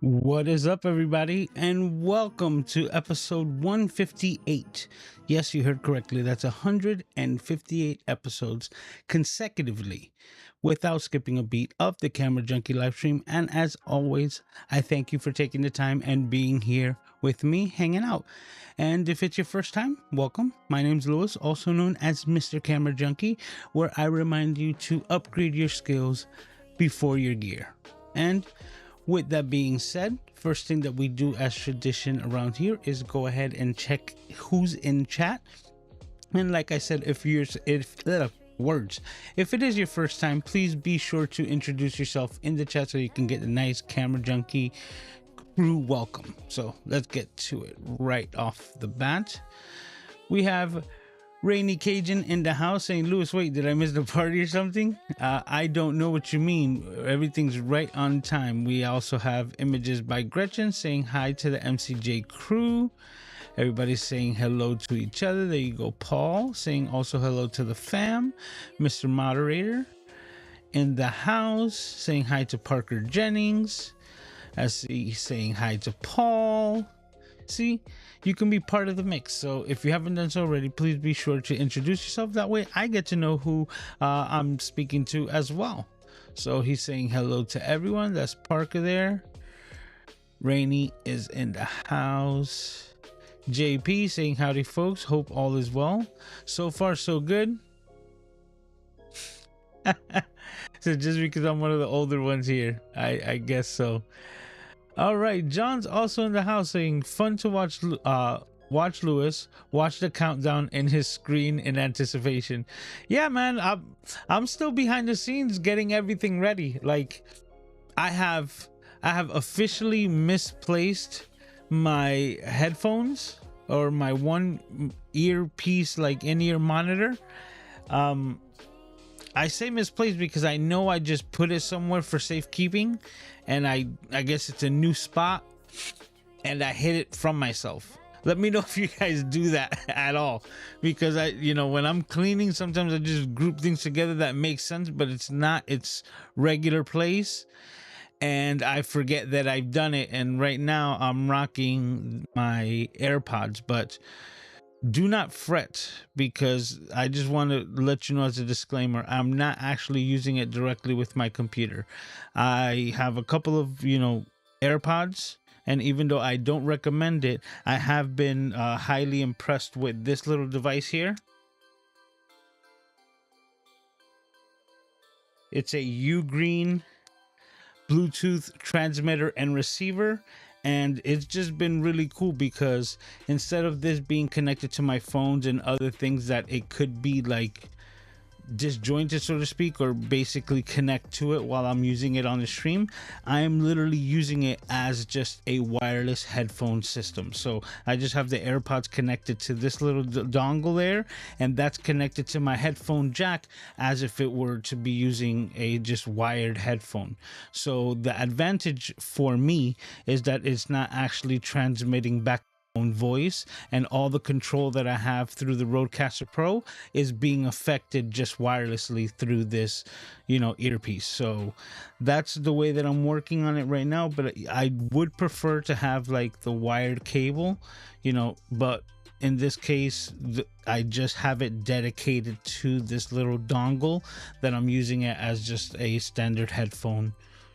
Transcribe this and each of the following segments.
What is up, everybody, and welcome to episode 158. Yes, you heard correctly. That's 158 episodes consecutively without skipping a beat of the Camera Junkie live stream. And as always, I thank you for taking the time and being here with me, hanging out. And if it's your first time, welcome. My name's Lewis, also known as Mr. Camera Junkie, where I remind you to upgrade your skills before your gear. And with that being said, first thing that we do as tradition around here is go ahead and check who's in chat. And like I said, if it is your first time, please be sure to introduce yourself in the chat so you can get a nice Camera Junkie crew welcome. So let's get to it right off the bat. We have Rainy Cajun in the house saying, Lewis, wait, did I miss the party or something? I don't know what you mean. Everything's right on time. We also have images by Gretchen saying hi to the MCJ crew. Everybody's saying hello to each other. There you go. Paul saying also hello to the fam. Mr. Moderator in the house saying hi to Parker Jennings. I see saying hi to Paul. See, you can be part of the mix. So if you haven't done so already, please be sure to introduce yourself. That way I get to know who I'm speaking to as well. So he's saying hello to everyone. That's Parker there. Rainy is in the house. JP saying howdy, folks. Hope all is well. So far, so good. So just because I'm one of the older ones here, I guess so. All right, John's also in the house saying fun to watch Lewis watch the countdown in his screen in anticipation. Yeah, man, I'm still behind the scenes getting everything ready. Like I have officially misplaced my headphones or my one earpiece like in-ear monitor. I say misplaced because I know I just put it somewhere for safekeeping, and I guess it's a new spot, and I hid it from myself. Let me know if you guys do that at all, because when I'm cleaning, sometimes I just group things together that makes sense, but it's not its regular place, and I forget that I've done it. And right now I'm rocking my AirPods, but do not fret, because I just want to let you know as a disclaimer, I'm not actually using it directly with my computer. I have a couple of AirPods, and even though I don't recommend it, I have been highly impressed with this little device here. It's a Ugreen Bluetooth transmitter and receiver, and it's just been really cool because instead of this being connected to my phones and other things that it could be like disjointed, so to speak, or basically connect to it while I'm using it on the stream, I am literally using it as just a wireless headphone system. So I just have the AirPods connected to this little dongle there, and that's connected to my headphone jack as if it were to be using a just wired headphone. So the advantage for me is that it's not actually transmitting back own voice, and all the control that I have through the Rodecaster Pro is being affected just wirelessly through this earpiece. So that's the way that I'm working on it right now, but I would prefer to have like the wired cable, but in this case I just have it dedicated to this little dongle that I'm using it as just a standard headphone,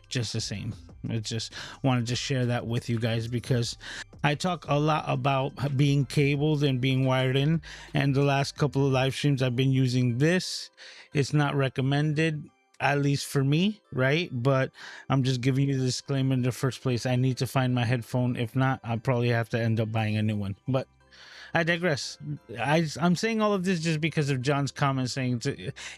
just the same. I just wanted to share that with you guys because I talk a lot about being cabled and being wired in, and the last couple of live streams I've been using this. It's not recommended, at least for me, right? But I'm just giving you the disclaimer in the first place. I need to find my headphone. If not, I'll probably have to end up buying a new one. But I digress. I'm saying all of this just because of John's comment saying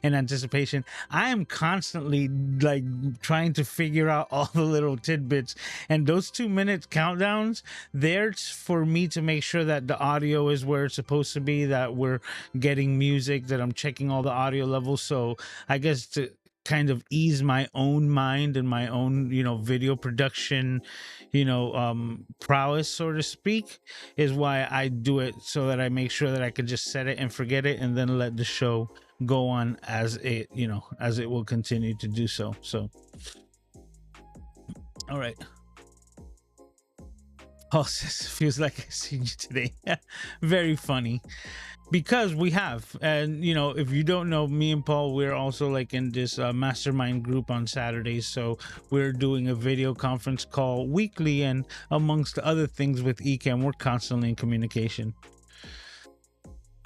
in anticipation. I am constantly like trying to figure out all the little tidbits, and those 2-minute countdowns, they're for me to make sure that the audio is where it's supposed to be, that we're getting music, that I'm checking all the audio levels. So I guess to kind of ease my own mind and my own video production prowess, so to speak, is why I do it, so that I make sure that I can just set it and forget it and then let the show go on as it as it will continue to do so. So all right, Paul says, feels like I seen you today. Very funny. Because we have, and if you don't know, me and Paul, we're also like in this mastermind group on Saturdays. So we're doing a video conference call weekly, and amongst other things with Ecamm, we're constantly in communication.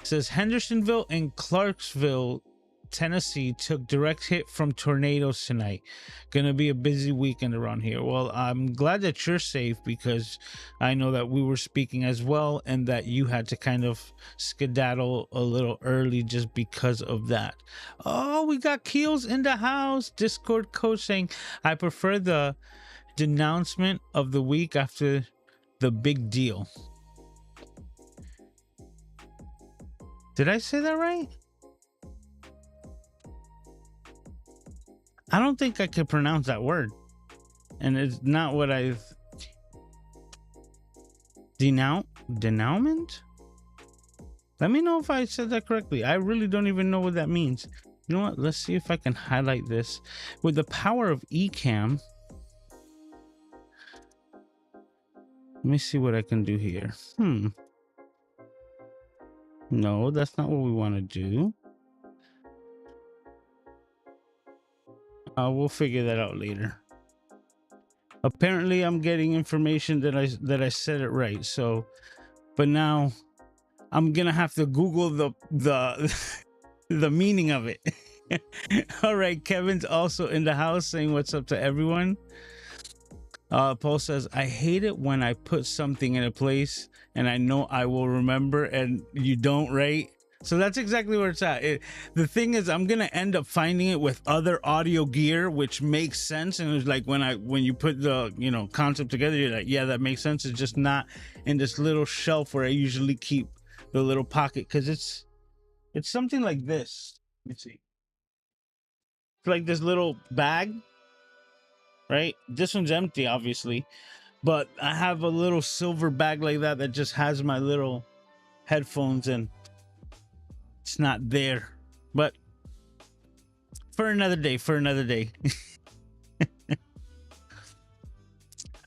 It says Hendersonville and Clarksville, Tennessee took direct hit from tornadoes tonight. Gonna be a busy weekend around here. Well, I'm glad that you're safe, because I know that we were speaking as well, and that you had to kind of skedaddle a little early just because of that. Oh, we got Keels in the house. Discord coach saying, I prefer the denouncement of the week after the big deal. Did I say that right? I don't think I could pronounce that word. And it's not what I've... Denouement? Let me know if I said that correctly. I really don't even know what that means. You know what? Let's see if I can highlight this. With the power of Ecamm. Let me see what I can do here. No, that's not what we want to do. We'll figure that out later. Apparently, I'm getting information that I said it right. So, but now I'm gonna have to Google the the meaning of it. All right, Kevin's also in the house saying what's up to everyone. Paul says, I hate it when I put something in a place and I know I will remember and you don't, right? So that's exactly where it's at. The thing is, I'm gonna end up finding it with other audio gear, which makes sense. And it's like when you put the concept together, you're like, yeah, that makes sense. It's just not in this little shelf where I usually keep the little pocket, because it's something like this. Let me see. It's like this little bag, right? This one's empty, obviously, but I have a little silver bag like that just has my little headphones in. It's not there, but for another day.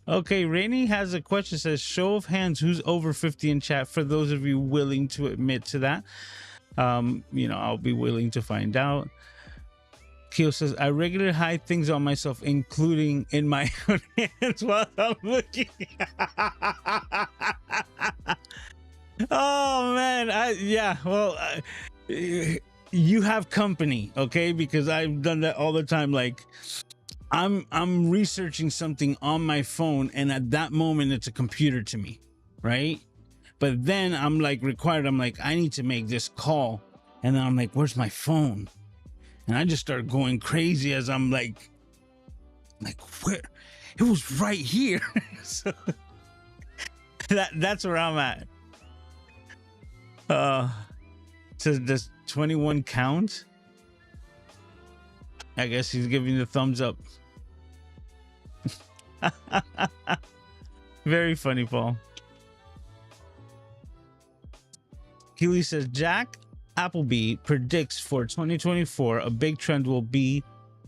Okay, Rainey has a question. Says, show of hands, who's over 50 in chat? For those of you willing to admit to that, I'll be willing to find out. Keo says, I regularly hide things on myself, including in my own hands while I'm looking. Oh man, you have company, okay? Because I've done that all the time. Like, I'm researching something on my phone, and at that moment it's a computer to me, right? But then I'm like required. I'm like, I need to make this call, and then I'm like, where's my phone? And I just start going crazy as I'm like where? It was right here. So that's where I'm at. Says, does 21 count? I guess he's giving the thumbs up. Very funny, Paul. Keely says, Jack Appleby predicts for 2024 a big trend will be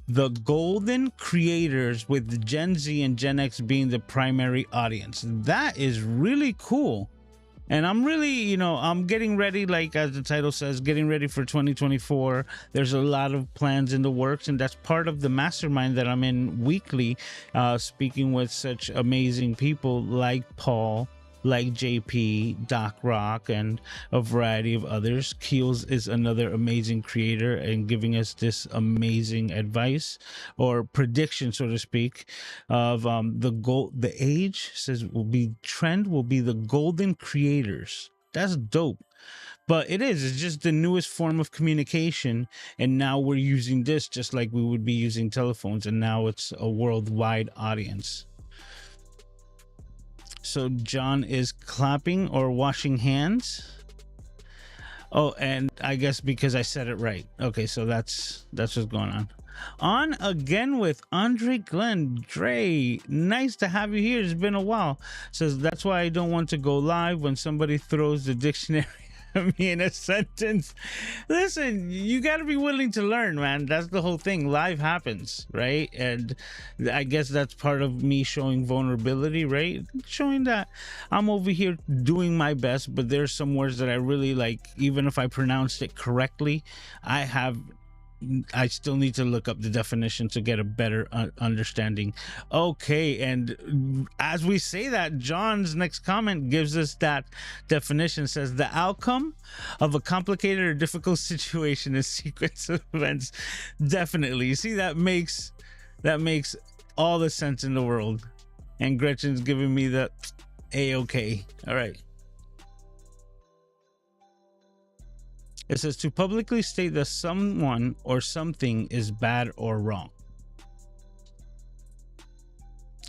the golden creators, with Gen Z and Gen X being the primary audience. That is really cool. And I'm really, I'm getting ready, like as the title says, getting ready for 2024. There's a lot of plans in the works, and that's part of the mastermind that I'm in weekly, speaking with such amazing people like Paul, like JP, Doc Rock, and a variety of others. Keels is another amazing creator and giving us this amazing advice or prediction, so to speak, of the age says trend will be the golden creators. That's dope. But it's just the newest form of communication, and now we're using this just like we would be using telephones, and now it's a worldwide audience. So John is clapping or washing hands. Oh, and I guess because I said it right. Okay, so that's what's going on. On again with Andre Glenn. Dre, nice to have you here. It's been a while. Says, that's why I don't want to go live when somebody throws the dictionary me in a sentence. Listen, you got to be willing to learn, man. That's the whole thing. Life happens, right? And I guess that's part of me showing vulnerability, right? Showing that I'm over here doing my best, but there's some words that I really like, even if I pronounced it correctly, I have I still need to look up the definition to get a better understanding. Okay, and as we say that, John's next comment gives us that definition. Says the outcome of a complicated or difficult situation is sequence of events. Definitely, you see that makes all the sense in the world. And Gretchen's giving me the a-okay. All right. It says to publicly state that someone or something is bad or wrong.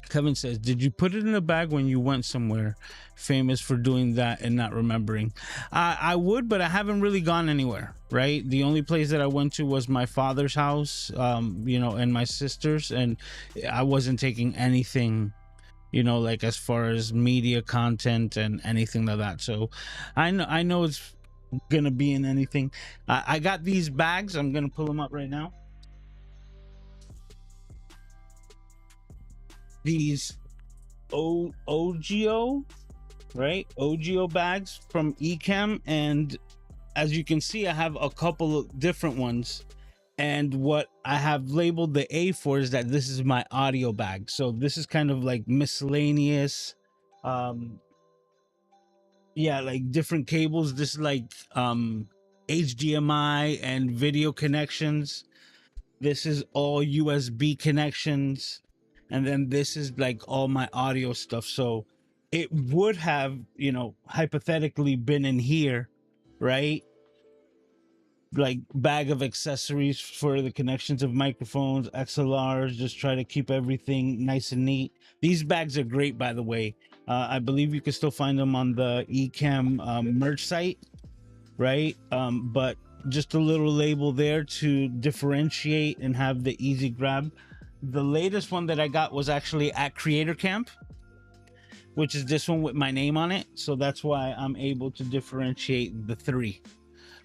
Kevin says, did you put it in a bag when you went somewhere famous for doing that and not remembering? I would, but I haven't really gone anywhere, right? The only place that I went to was my father's house, and my sister's, and I wasn't taking anything, like as far as media content and anything like that. So I know it's gonna be in anything. I got these bags. I'm gonna pull them up right now. These OGO, right? OGO bags from Ecamm, and as you can see, I have a couple of different ones. And what I have labeled the A for is that this is my audio bag. So this is kind of like miscellaneous. Yeah, like different cables. This is like HDMI and video connections. This is all USB connections, and then this is like all my audio stuff. So it would have, hypothetically been in here, right? Like bag of accessories for the connections of microphones, XLRs, just try to keep everything nice and neat. These bags are great, by the way. I believe you can still find them on the Ecamm merch site, right? But just a little label there to differentiate and have the easy grab. The latest one that I got was actually at Creator Camp, which is this one with my name on it. So that's why I'm able to differentiate the three.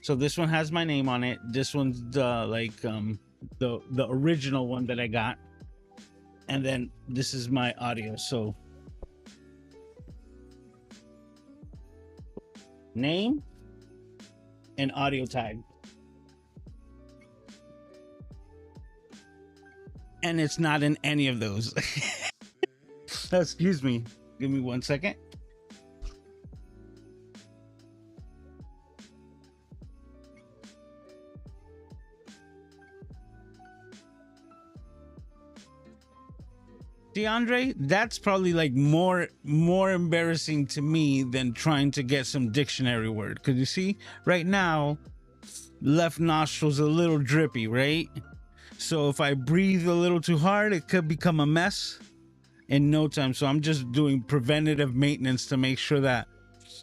So this one has my name on it. This one's the original one that I got, and then this is my audio. So name and audio tag, and it's not in any of those. Excuse me. Give me 1 second. DeAndre, that's probably like more embarrassing to me than trying to get some dictionary word. Because you see, right now, left nostril's a little drippy, right? So if I breathe a little too hard, it could become a mess in no time. So I'm just doing preventative maintenance to make sure that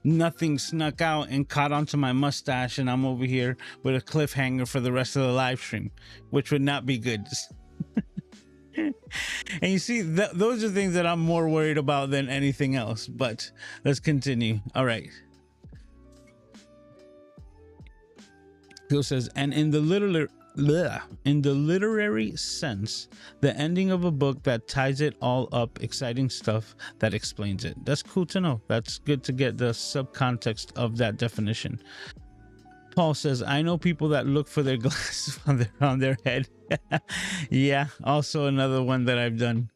nothing snuck out and caught onto my mustache, and I'm over here with a cliffhanger for the rest of the live stream, which would not be good. And you see, those are things that I'm more worried about than anything else. But let's continue. All right. Phil says, and in the literary sense, the ending of a book that ties it all up, exciting stuff that explains it. That's cool to know. That's good to get the subcontext of that definition. Paul says, I know people that look for their glasses on their head. Yeah, also another one that I've done.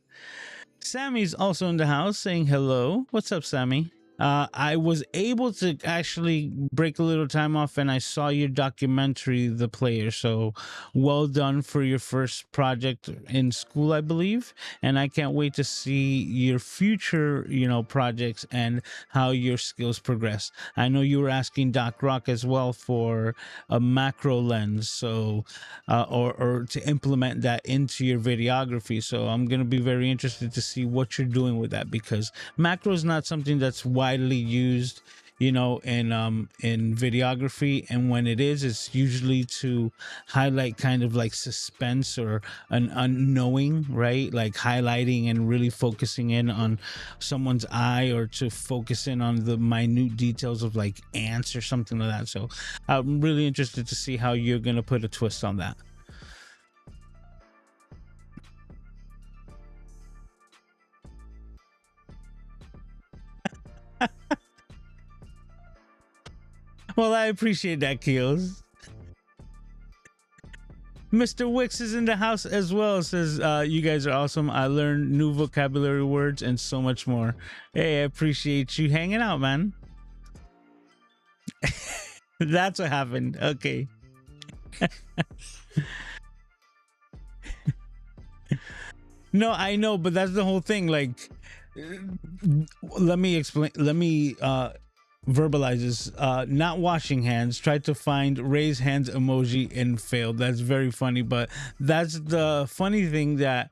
Sammy's also in the house saying hello. What's up, Sammy? I was able to actually break a little time off, and I saw your documentary, The Player. So well done for your first project in school, I believe. And I can't wait to see your future, projects and how your skills progress. I know you were asking Doc Rock as well for a macro lens, so or to implement that into your videography. So I'm going to be very interested to see what you're doing with that, because macro is not something that's widely used in videography. And when it is, it's usually to highlight kind of like suspense or an unknowing, right? Like highlighting and really focusing in on someone's eye, or to focus in on the minute details of like ants or something like that. So I'm really interested to see how you're going to put a twist on that. Well, I appreciate that, Keels. Mr. Wicks is in the house as well. Says, you guys are awesome. I learned new vocabulary words and so much more. Hey, I appreciate you hanging out, man. That's what happened. Okay. No, I know, but that's the whole thing. Like, let me explain. Let me verbalize this. Not washing hands. Tried to find raise hands emoji and failed. That's very funny. But that's the funny thing, that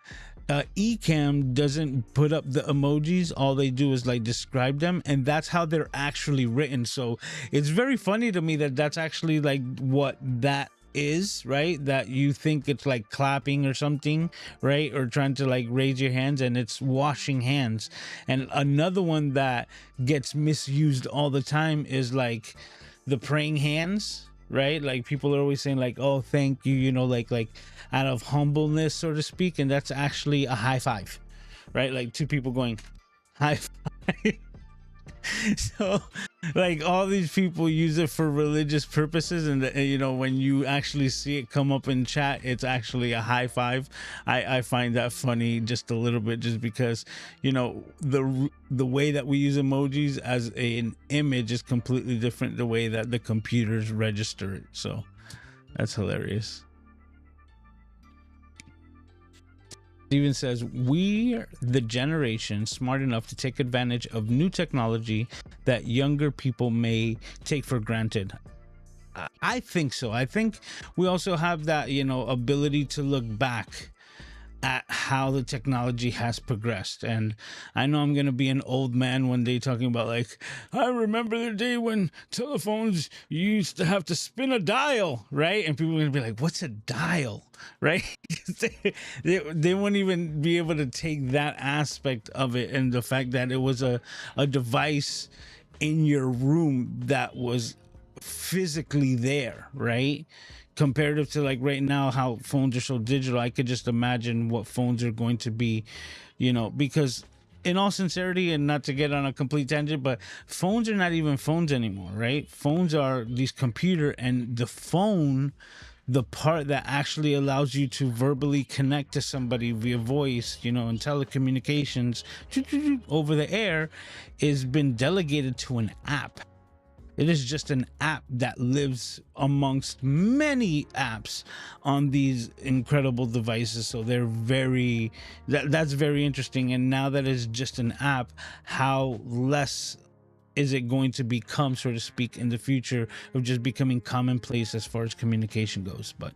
Ecamm doesn't put up the emojis. All they do is like describe them, and that's how they're actually written. So it's very funny to me that that's actually like what that is, right? That you think it's like clapping or something, right? Or trying to like raise your hands, and it's washing hands. And another one that gets misused all the time is like the praying hands, right? Like people are always saying like, oh, thank you, like out of humbleness, so to speak. And that's actually a high five, right? Like two people going high five. So like all these people use it for religious purposes, and when you actually see it come up in chat, it's actually a high five. I find that funny just a little bit, just because the way that we use emojis as an image is completely different the way that the computers register it. So that's hilarious. Steven says, we're the generation smart enough to take advantage of new technology that younger people may take for granted. I think so. I think we also have that, ability to look back at how the technology has progressed. And I know I'm going to be an old man one day talking about like, I remember the day when telephones used to have to spin a dial, right? And people are going to be like, what's a dial, right? they won't even be able to take that aspect of it, and the fact that it was a device in your room that was physically there, right? Comparative to like right now, how phones are so digital. I could just imagine what phones are going to be, because in all sincerity, and not to get on a complete tangent, but phones are not even phones anymore, right? Phones are these computer, and the phone, the part that actually allows you to verbally connect to somebody via voice, and telecommunications over the air, is been delegated to an app. It is just an app that lives amongst many apps on these incredible devices. So they're that's very interesting. And now that it's just an app, how less is it going to become, so to speak, in the future, of just becoming commonplace as far as communication goes? But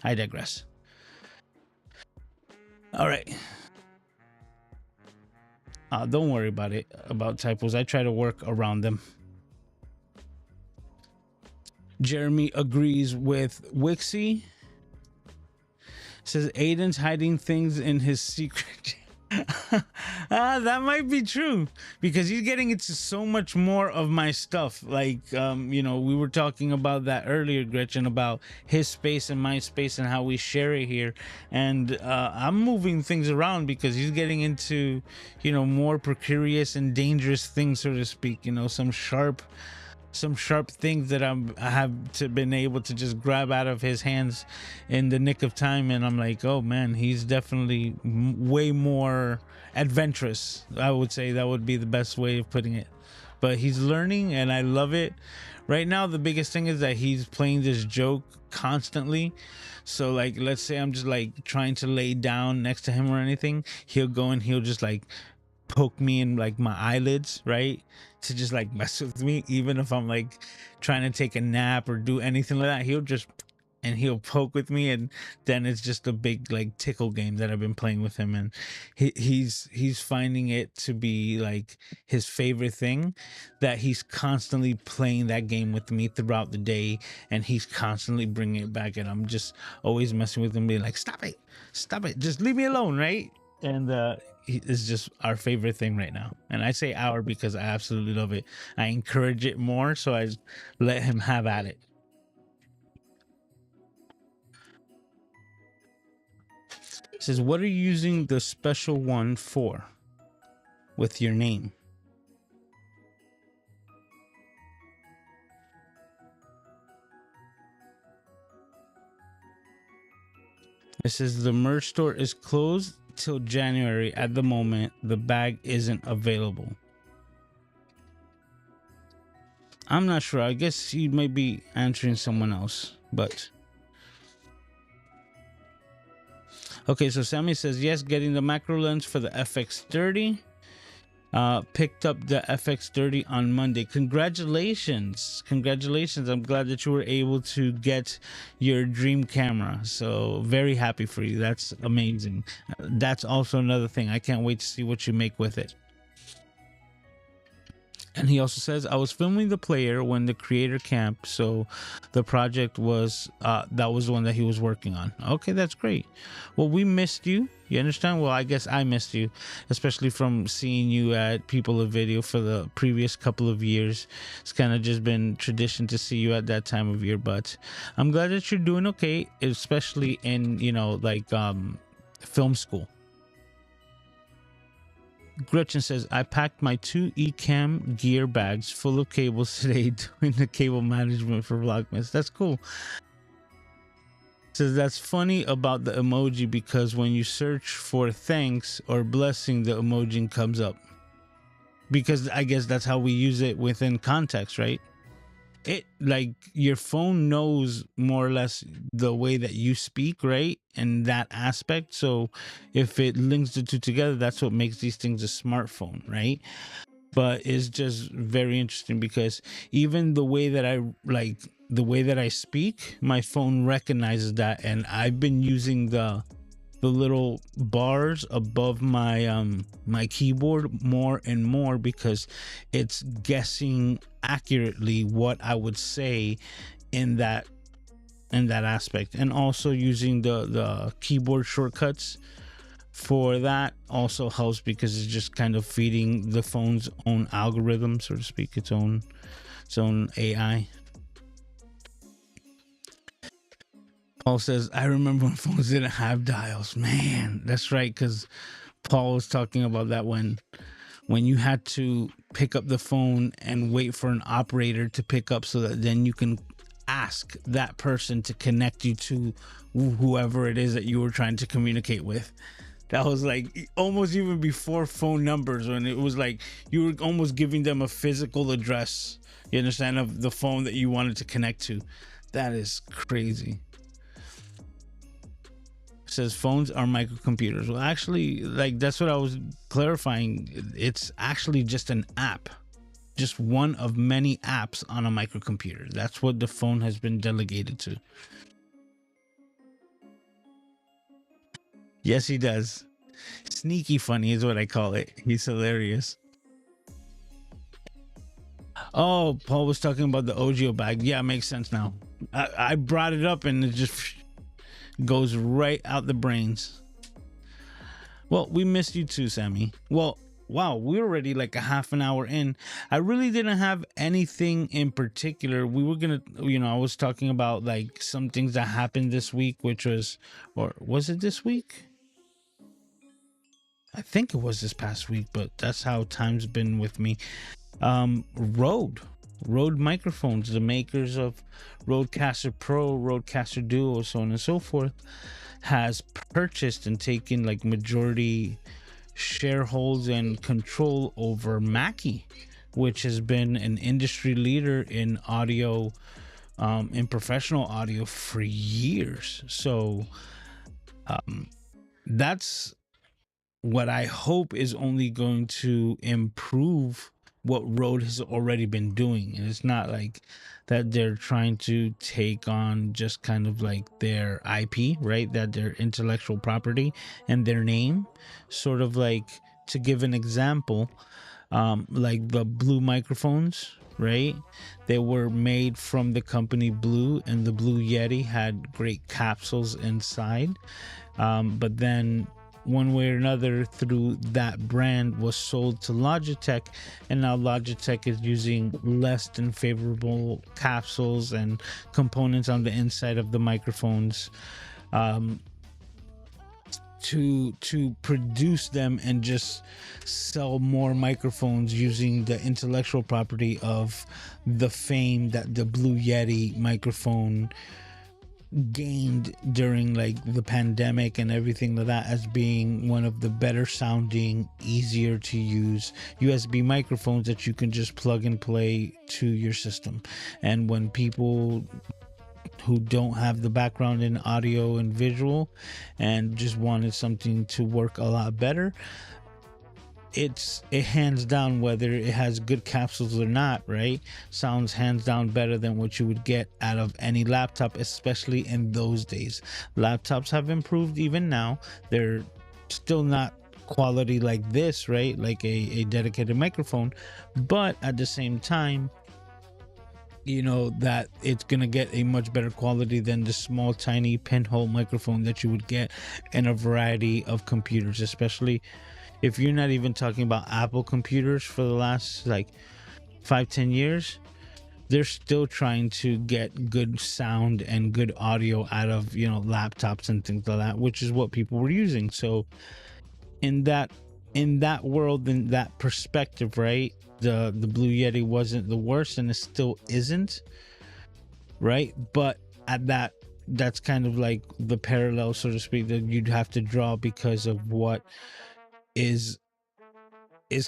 I digress. All right. Don't worry about it, about typos. I try to work around them. Jeremy agrees with Wixie. Says Aiden's hiding things in his secret. That might be true, because he's getting into so much more of my stuff. Like, we were talking about that earlier, Gretchen, about his space and my space and how we share it here. And I'm moving things around because he's getting into, more precarious and dangerous things, so to speak. Some sharp things that I have been able to just grab out of his hands in the nick of time. And I'm like, oh man, he's definitely way more adventurous. I would say that would be the best way of putting it. But he's learning, and I love it. Right now, the biggest thing is that he's playing this joke constantly. So like, let's say I'm just like trying to lay down next to him or anything, he'll go and he'll just like poke me in like my eyelids, right? To just like mess with me, even if I'm like trying to take a nap or do anything like that. He'll just and he'll poke with me, and then it's just a big like tickle game that I've been playing with him, and he's finding it to be like his favorite thing, that he's constantly playing that game with me throughout the day, and he's constantly bringing it back, and I'm just always messing with him, being like, stop it, just leave me alone, right? And it's just our favorite thing right now, and I say our because I absolutely love it. I encourage it more, so I let him have at it. It says, what are you using the special one for with your name? It says the merch store is closed till January. At the moment, the bag isn't available. I'm not sure. I guess you might be answering someone else, but okay. So Sammy says yes, getting the macro lens for the FX30. Picked up the FX30 on Monday. Congratulations. I'm glad that you were able to get your dream camera. So very happy for you. That's amazing. That's also another thing. I can't wait to see what you make with it. And he also says, I was filming the player when the creator camp, so the project was that was the one that he was working on. Okay, that's great. Well, we missed you. You understand? Well, I guess I missed you, especially from seeing you at People of Video for the previous couple of years. It's kind of just been tradition to see you at that time of year, but I'm glad that you're doing okay, especially in, like film school. Gretchen says, I packed my 2 Ecamm gear bags full of cables today doing the cable management for Vlogmas. That's cool. Says, that's funny about the emoji because when you search for thanks or blessing, the emoji comes up. Because I guess that's how we use it within context, right? It like your phone knows more or less the way that you speak, right? And that aspect. So if it links the two together, that's what makes these things a smartphone, right? But it's just very interesting because even the way that I speak, my phone recognizes that, and I've been using the little bars above my my keyboard more and more because it's guessing accurately what I would say in that aspect. And also using the keyboard shortcuts for that also helps because it's just kind of feeding the phone's own algorithm, so to speak, its own AI. Paul says, I remember when phones didn't have dials. Man, that's right, because Paul was talking about that when you had to pick up the phone and wait for an operator to pick up so that then you can ask that person to connect you to whoever it is that you were trying to communicate with. That was like almost even before phone numbers, when it was like you were almost giving them a physical address, you understand, of the phone that you wanted to connect to. That is crazy. Says phones are microcomputers. Well, actually, like that's what I was clarifying. It's actually just an app, just one of many apps on a microcomputer. That's what the phone has been delegated to. Yes, he does. Sneaky funny is what I call it. He's hilarious. Oh, Paul was talking about the Ogio bag. Yeah, it makes sense now. I brought it up and it just goes right out the brains. Well, we missed you too, Sammy. Well, wow, we're already like a half an hour in. I really didn't have anything in particular. We were gonna, I was talking about like some things that happened this week, which was, or was it this week? I think it was this past week, but that's how time's been with me. Rode microphones, the makers of Rodecaster Pro, Rodecaster Duo, so on and so forth, has purchased and taken like majority shareholds and control over Mackie, which has been an industry leader in audio, in professional audio for years. So that's what I hope is only going to improve what Rode has already been doing. And it's not like that they're trying to take on just kind of like their IP, right? That their intellectual property and their name. Sort of like, to give an example, like the Blue microphones, right? They were made from the company Blue, and the Blue Yeti had great capsules inside. But then one way or another, through that brand, was sold to Logitech, and now Logitech is using less than favorable capsules and components on the inside of the microphones, to produce them and just sell more microphones using the intellectual property of the fame that the Blue Yeti microphone gained during like the pandemic and everything like that, as being one of the better sounding, easier to use USB microphones that you can just plug and play to your system. And when people who don't have the background in audio and visual and just wanted something to work a lot better, it hands down, whether it has good capsules or not, right, sounds hands down better than what you would get out of any laptop, especially in those days. Laptops have improved even now. They're still not quality like this, right, like a dedicated microphone, but at the same time, you know that it's gonna get a much better quality than the small tiny pinhole microphone that you would get in a variety of computers, especially if you're not even talking about Apple computers. For the last like 5-10 years, they're still trying to get good sound and good audio out of, you know, laptops and things like that, which is what people were using. So in that world, in that perspective, right, the Blue Yeti wasn't the worst, and it still isn't, right? But at that's kind of like the parallel, so to speak, that you'd have to draw, because of what is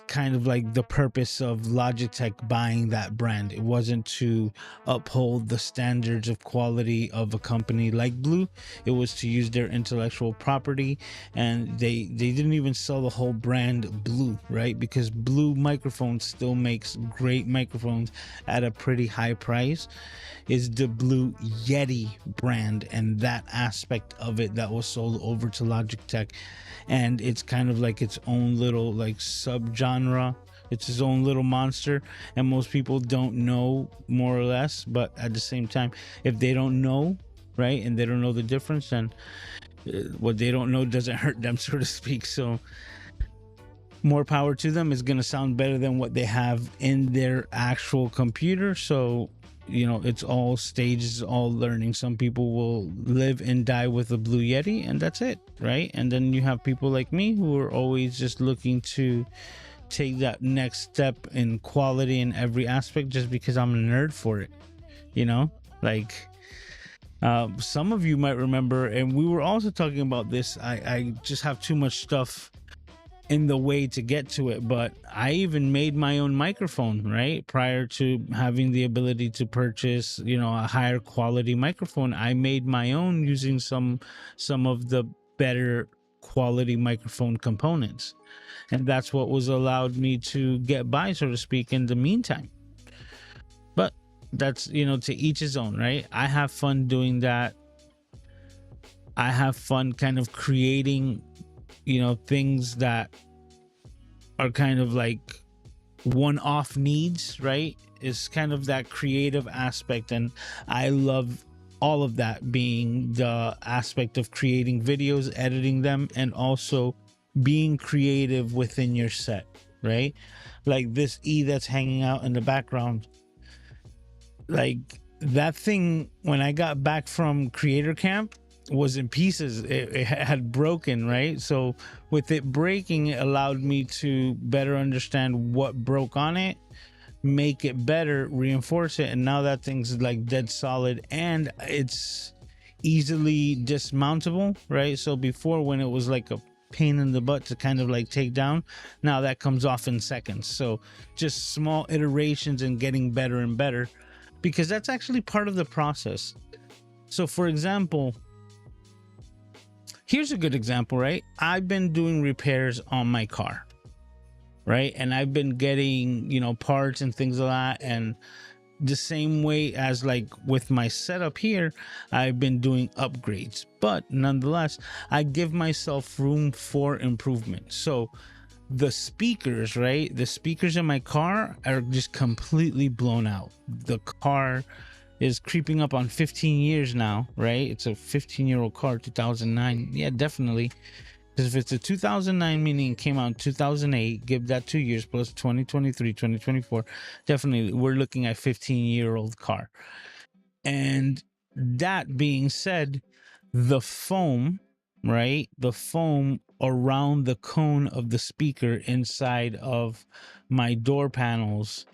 kind of like the purpose of Logitech buying that brand. It wasn't to uphold the standards of quality of a company like Blue. It was to use their intellectual property, and they didn't even sell the whole brand Blue, right? Because Blue microphones still makes great microphones at a pretty high price. Is the Blue Yeti brand and that aspect of it that was sold over to Logitech, and it's kind of like its own little like subgenre. It's its own little monster, and most people don't know, more or less. But at the same time, if they don't know, right, and they don't know the difference, then what they don't know doesn't hurt them, so to speak. So more power to them. Is going to sound better than what they have in their actual computer. So, you know, it's all stages, all learning. Some people will live and die with a Blue Yeti, and that's it, right? And then you have people like me who are always just looking to take that next step in quality in every aspect, just because I'm a nerd for it, you know? Like, some of you might remember, and we were also talking about this, I just have too much stuff in the way to get to it, but I even made my own microphone, right? Prior to having the ability to purchase, you know, a higher quality microphone, I made my own using some of the better quality microphone components, and that's what was allowed me to get by, so to speak, in the meantime. But that's, you know, to each his own, right? I have fun doing that. I have fun kind of creating, you know, things that are kind of like one-off needs, right? It's kind of that creative aspect, and I love all of that, being the aspect of creating videos, editing them, and also being creative within your set, right? Like this that's hanging out in the background, like that thing, when I got back from creator camp, was in pieces. It had broken, right? So with it breaking, it allowed me to better understand what broke on it, make it better, reinforce it, and now that thing's like dead solid, and it's easily dismountable, right? So before, when it was like a pain in the butt to kind of like take down, now that comes off in seconds. So just small iterations and getting better and better, because that's actually part of the process. So for example, here's a good example, right? I've been doing repairs on my car. right? And I've been getting, parts and things like that. And the same way as like with my setup here, I've been doing upgrades, but nonetheless, I give myself room for improvement. So the speakers, right? The speakers in my car are just completely blown out. The car is creeping up on 15 years now, right? It's a 15-year-old car, 2009. Yeah, definitely. Because if it's a 2009, meaning it came out in 2008, give that 2 years plus 2023, 2024, definitely we're looking at 15-year-old car. And that being said, the foam, right? The foam around the cone of the speaker inside of my door panels,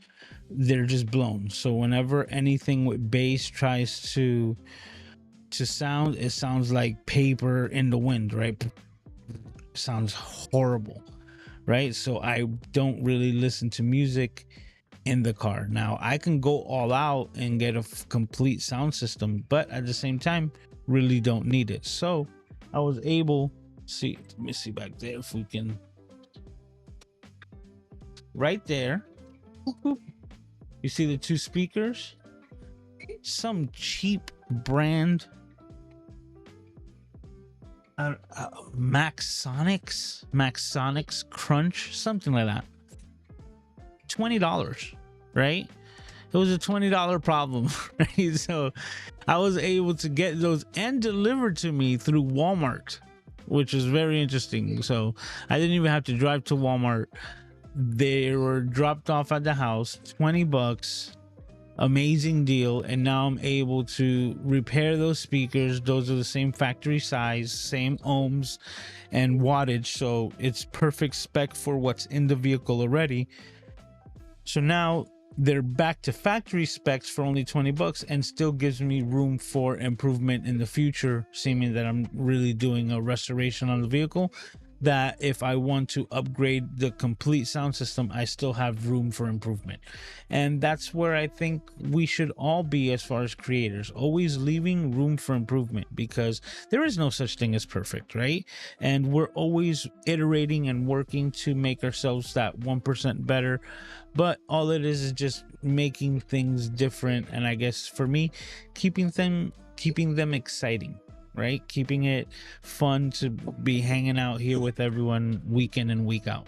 they're just blown. So whenever anything with bass tries to sound, it sounds like paper in the wind, right? Sounds horrible, right? So I don't really listen to music in the car. Now I can go all out and get a complete sound system, but at the same time really don't need it. So I was able, let me see back there if we can, right there, you see the two speakers, some cheap brand, Maxonics Crunch, something like that. $20, right? It was a $20 problem, right? So I was able to get those and delivered to me through Walmart, which is very interesting. So I didn't even have to drive to Walmart. They were dropped off at the house, $20, amazing deal. And now I'm able to repair those speakers. Those are the same factory size, same ohms and wattage, so it's perfect spec for what's in the vehicle already. So now they're back to factory specs for only $20 and still gives me room for improvement in the future, seeming that I'm really doing a restoration on the vehicle, that if I want to upgrade the complete sound system, I still have room for improvement. And that's where I think we should all be as far as creators, always leaving room for improvement, because there is no such thing as perfect, right? And we're always iterating and working to make ourselves that 1% better. But all it is just making things different. And I guess for me, keeping them exciting, right? Keeping it fun to be hanging out here with everyone week in and week out.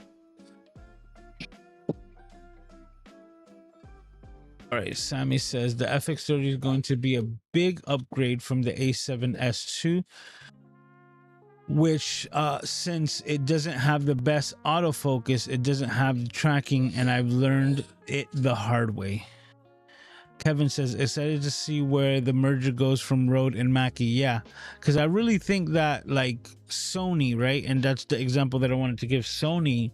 All right, Sammy says the FX30 is going to be a big upgrade from the A7S2, which since it doesn't have the best autofocus, it doesn't have the tracking, and I've learned it the hard way. Kevin says excited to see where the merger goes from Rode and Mackie. Yeah, because I really think that like Sony, right, and that's the example that I wanted to give. Sony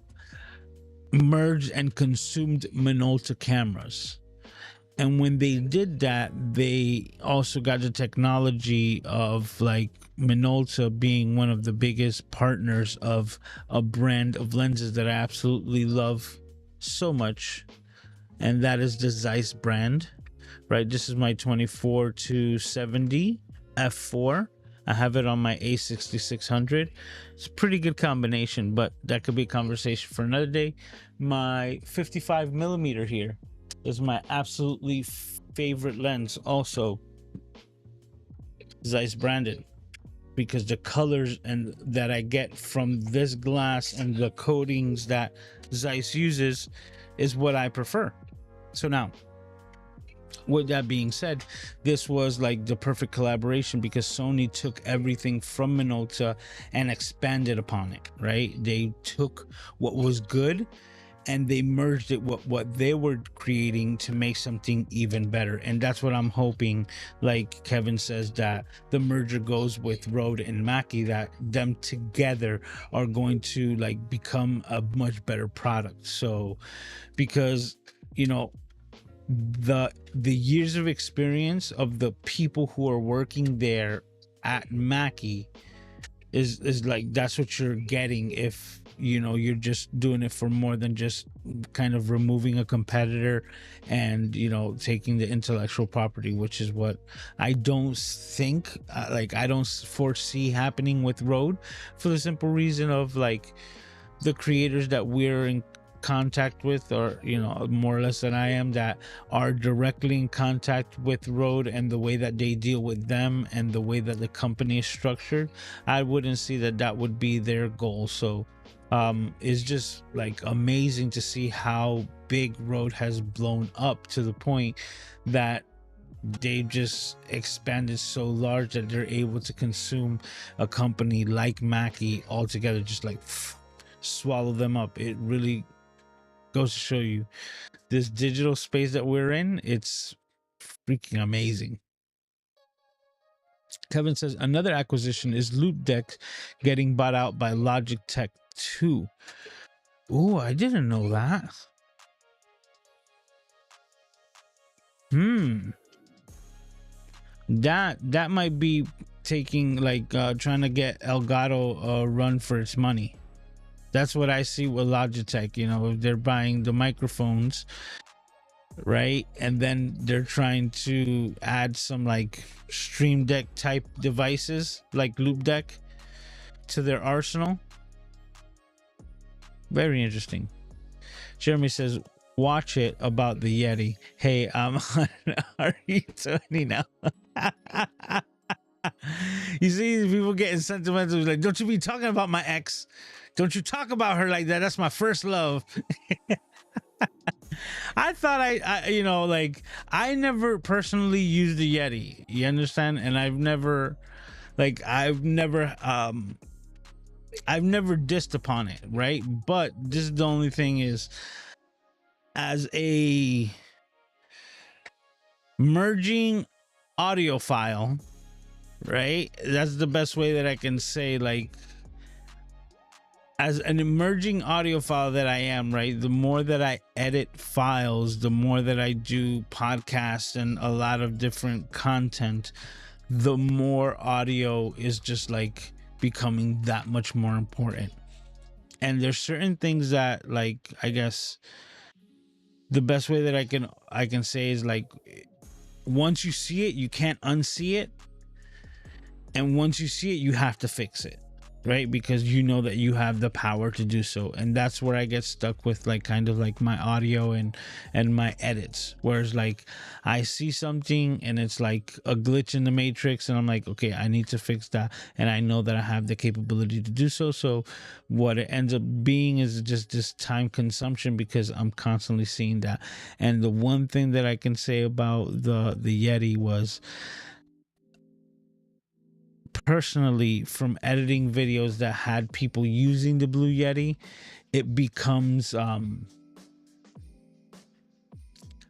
merged and consumed Minolta cameras, and when they did that, they also got the technology of like Minolta being one of the biggest partners of a brand of lenses that I absolutely love so much, and that is the Zeiss brand, right? This is my 24-70 f4. I have it on my A6600. It's a pretty good combination, but that could be a conversation for another day. My 55mm here is my absolutely favorite lens, also Zeiss branded, because the colors and that I get from this glass and the coatings that Zeiss uses is what I prefer. So now, with that being said, this was like the perfect collaboration because Sony took everything from Minolta and expanded upon it, right? They took what was good and they merged it with what they were creating to make something even better. And that's what I'm hoping, like Kevin says, that the merger goes with Rode and Mackie, that them together are going to like become a much better product. So because, you know, the years of experience of the people who are working there at Mackie is like, that's what you're getting if, you know, you're just doing it for more than just kind of removing a competitor and, you know, taking the intellectual property, which is what I don't think, I don't foresee happening with Rode, for the simple reason of like the creators that we're in contact with, or more or less than I am, that are directly in contact with Rode and the way that they deal with them and the way that the company is structured, I wouldn't see that that would be their goal. So it's just like amazing to see how big Rode has blown up to the point that they've just expanded so large that they're able to consume a company like Mackie altogether, just like swallow them up. It really goes to show you this digital space that we're in. It's freaking amazing. Kevin says another acquisition is Loop Deck getting bought out by Logitech 2. Oh, I didn't know that. That might be taking like trying to get Elgato a run for its money. That's what I see with Logitech. They're buying the microphones, right? And then they're trying to add some like Stream Deck type devices like Loop Deck to their arsenal. Very interesting. Jeremy says, watch it about the Yeti. Hey, I'm on RE20 now. You see people getting sentimental, like, don't you be talking about my ex. Don't you talk about her like that. That's my first love. I thought I never personally used the Yeti. You understand? And I've never dissed upon it, right? But this is the only thing is, as a merging audiophile, right? That's the best way that I can say, like, as an emerging audiophile that I am, right? The more that I edit files, the more that I do podcasts and a lot of different content, the more audio is just like becoming that much more important. And there's certain things that, like, I guess the best way that I can say is, like, once you see it, you can't unsee it. And once you see it, you have to fix it, right? Because you know that you have the power to do so. And that's where I get stuck with, like, kind of like my audio and my edits. Whereas, like, I see something and it's like a glitch in the matrix and I'm like, okay, I need to fix that. And I know that I have the capability to do so. So what it ends up being is just this time consumption because I'm constantly seeing that. And the one thing that I can say about the Yeti was, personally, from editing videos that had people using the Blue Yeti, it becomes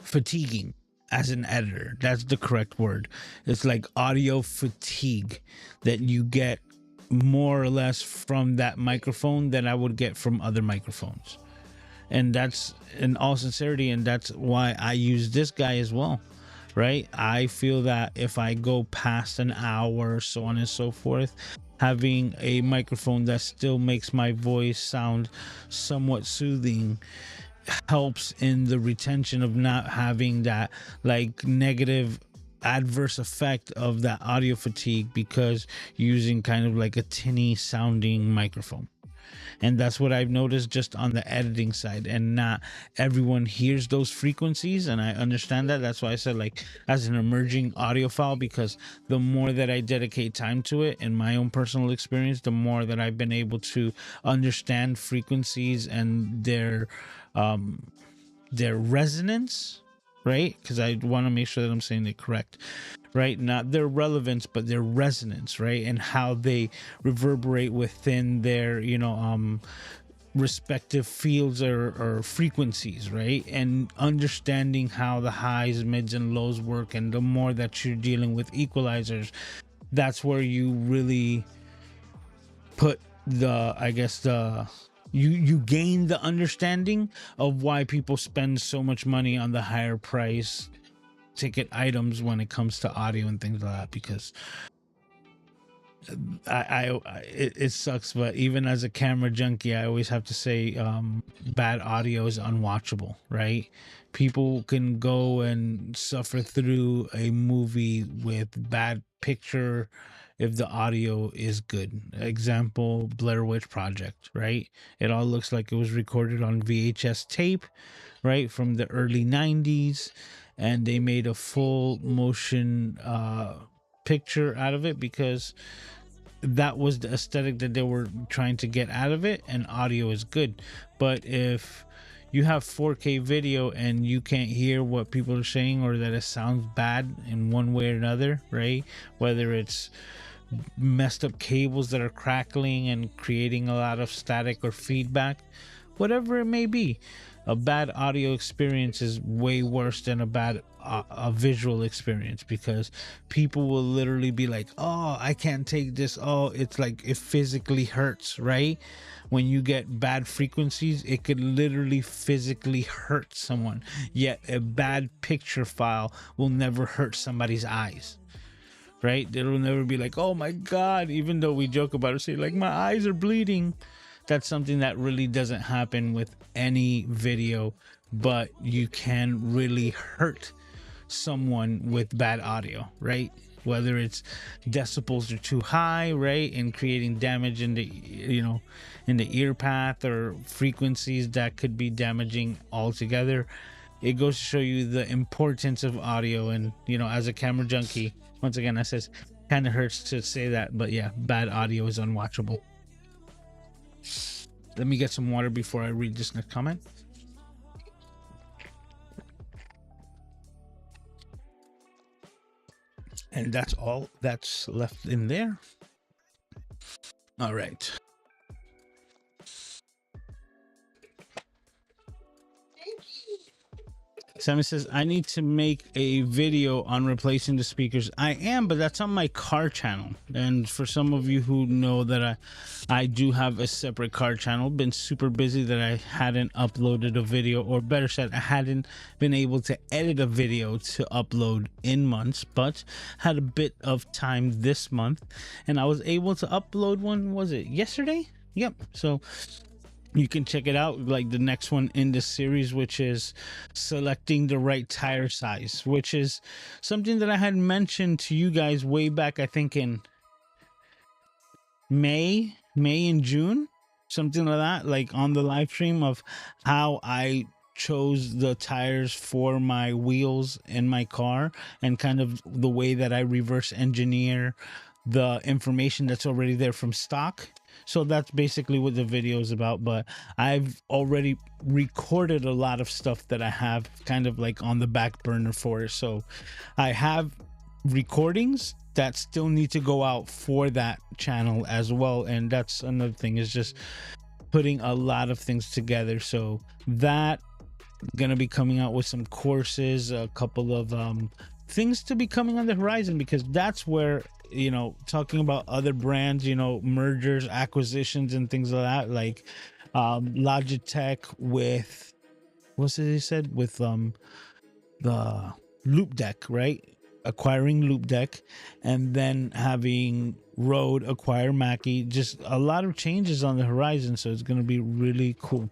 fatiguing as an editor. That's the correct word. It's like audio fatigue that you get more or less from that microphone than I would get from other microphones. And that's in all sincerity, and that's why I use this guy as well. Right? I feel that if I go past an hour, so on and so forth, having a microphone that still makes my voice sound somewhat soothing helps in the retention of not having that, like, negative adverse effect of that audio fatigue because using kind of like a tinny sounding microphone. And that's what I've noticed just on the editing side, and not everyone hears those frequencies. And I understand that. That's why I said, like, as an emerging audiophile, because the more that I dedicate time to it in my own personal experience, the more that I've been able to understand frequencies and their resonance, right? Because I want to make sure that I'm saying it correct, right? Not their relevance, but their resonance, right? And how they reverberate within their, respective fields or frequencies, right? And understanding how the highs, mids, and lows work. And the more that you're dealing with equalizers, that's where you really put you gain the understanding of why people spend so much money on the higher price ticket items when it comes to audio and things like that. Because it sucks, but even as a camera junkie, I always have to say, bad audio is unwatchable, right? People can go and suffer through a movie with bad picture if the audio is good. Example, Blair Witch Project, right? It all looks like it was recorded on VHS tape, right, from the early 90s, and they made a full motion picture out of it because that was the aesthetic that they were trying to get out of it, and audio is good. But if you have 4K video and you can't hear what people are saying, or that it sounds bad in one way or another, right? Whether it's messed up cables that are crackling and creating a lot of static or feedback, whatever it may be, a bad audio experience is way worse than a bad a visual experience, because people will literally be like, oh, I can't take this, oh, it's like it physically hurts, right? When you get bad frequencies, it could literally physically hurt someone, yet a bad picture file will never hurt somebody's eyes, right? It'll never be like, oh my god, even though we joke about it, say like, my eyes are bleeding. That's something that really doesn't happen with any video, but you can really hurt someone with bad audio, right? Whether it's decibels are too high, right, and creating damage in the, in the ear path, or frequencies that could be damaging altogether. It goes to show you the importance of audio. And as a camera junkie, once again, that says, kind of hurts to say that, but yeah, bad audio is unwatchable. Let me get some water before I read this next comment. And that's all that's left in there. All right. Sammy says, I need to make a video on replacing the speakers. I am, but that's on my car channel. And for some of you who know that I do have a separate car channel, been super busy that I hadn't uploaded a video, or better said, I hadn't been able to edit a video to upload in months, but had a bit of time this month, and I was able to upload one, was it yesterday? Yep. So you can check it out, like the next one in this series, which is selecting the right tire size, which is something that I had mentioned to you guys way back, I think in May and June, something like that, like on the live stream of how I chose the tires for my wheels in my car, and kind of the way that I reverse engineer the information that's already there from stock. So that's basically what the video is about. But I've already recorded a lot of stuff that I have kind of like on the back burner for it. So I have recordings that still need to go out for that channel as well. And that's another thing, is just putting a lot of things together. So that gonna be coming out with some courses, a couple of things to be coming on the horizon, because that's where, talking about other brands, mergers, acquisitions, and things like that, like Logitech with, what's it he said, with the Loop Deck, right? Acquiring Loop Deck, and then having Rode acquire Mackie. Just a lot of changes on the horizon, so it's going to be really cool.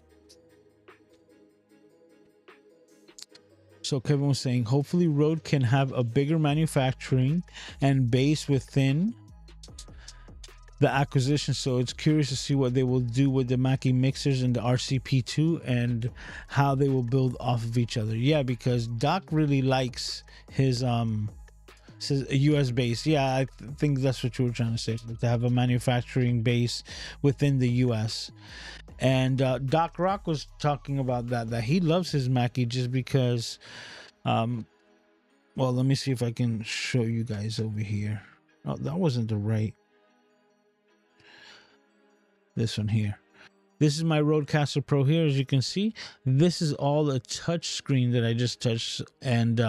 So Kevin was saying, hopefully Rode can have a bigger manufacturing and base within the acquisition. So it's curious to see what they will do with the Mackie mixers and the RCP2, and how they will build off of each other. Yeah, because Doc really likes his says a US base. Yeah, I think that's what you were trying to say, to have a manufacturing base within the US. And Doc Rock was talking about that he loves his Mackie just because, well, let me see if I can show you guys over here. Oh, that wasn't the right. This one here. This is my Rodecaster Pro here. As you can see, this is all a touch screen that I just touched, and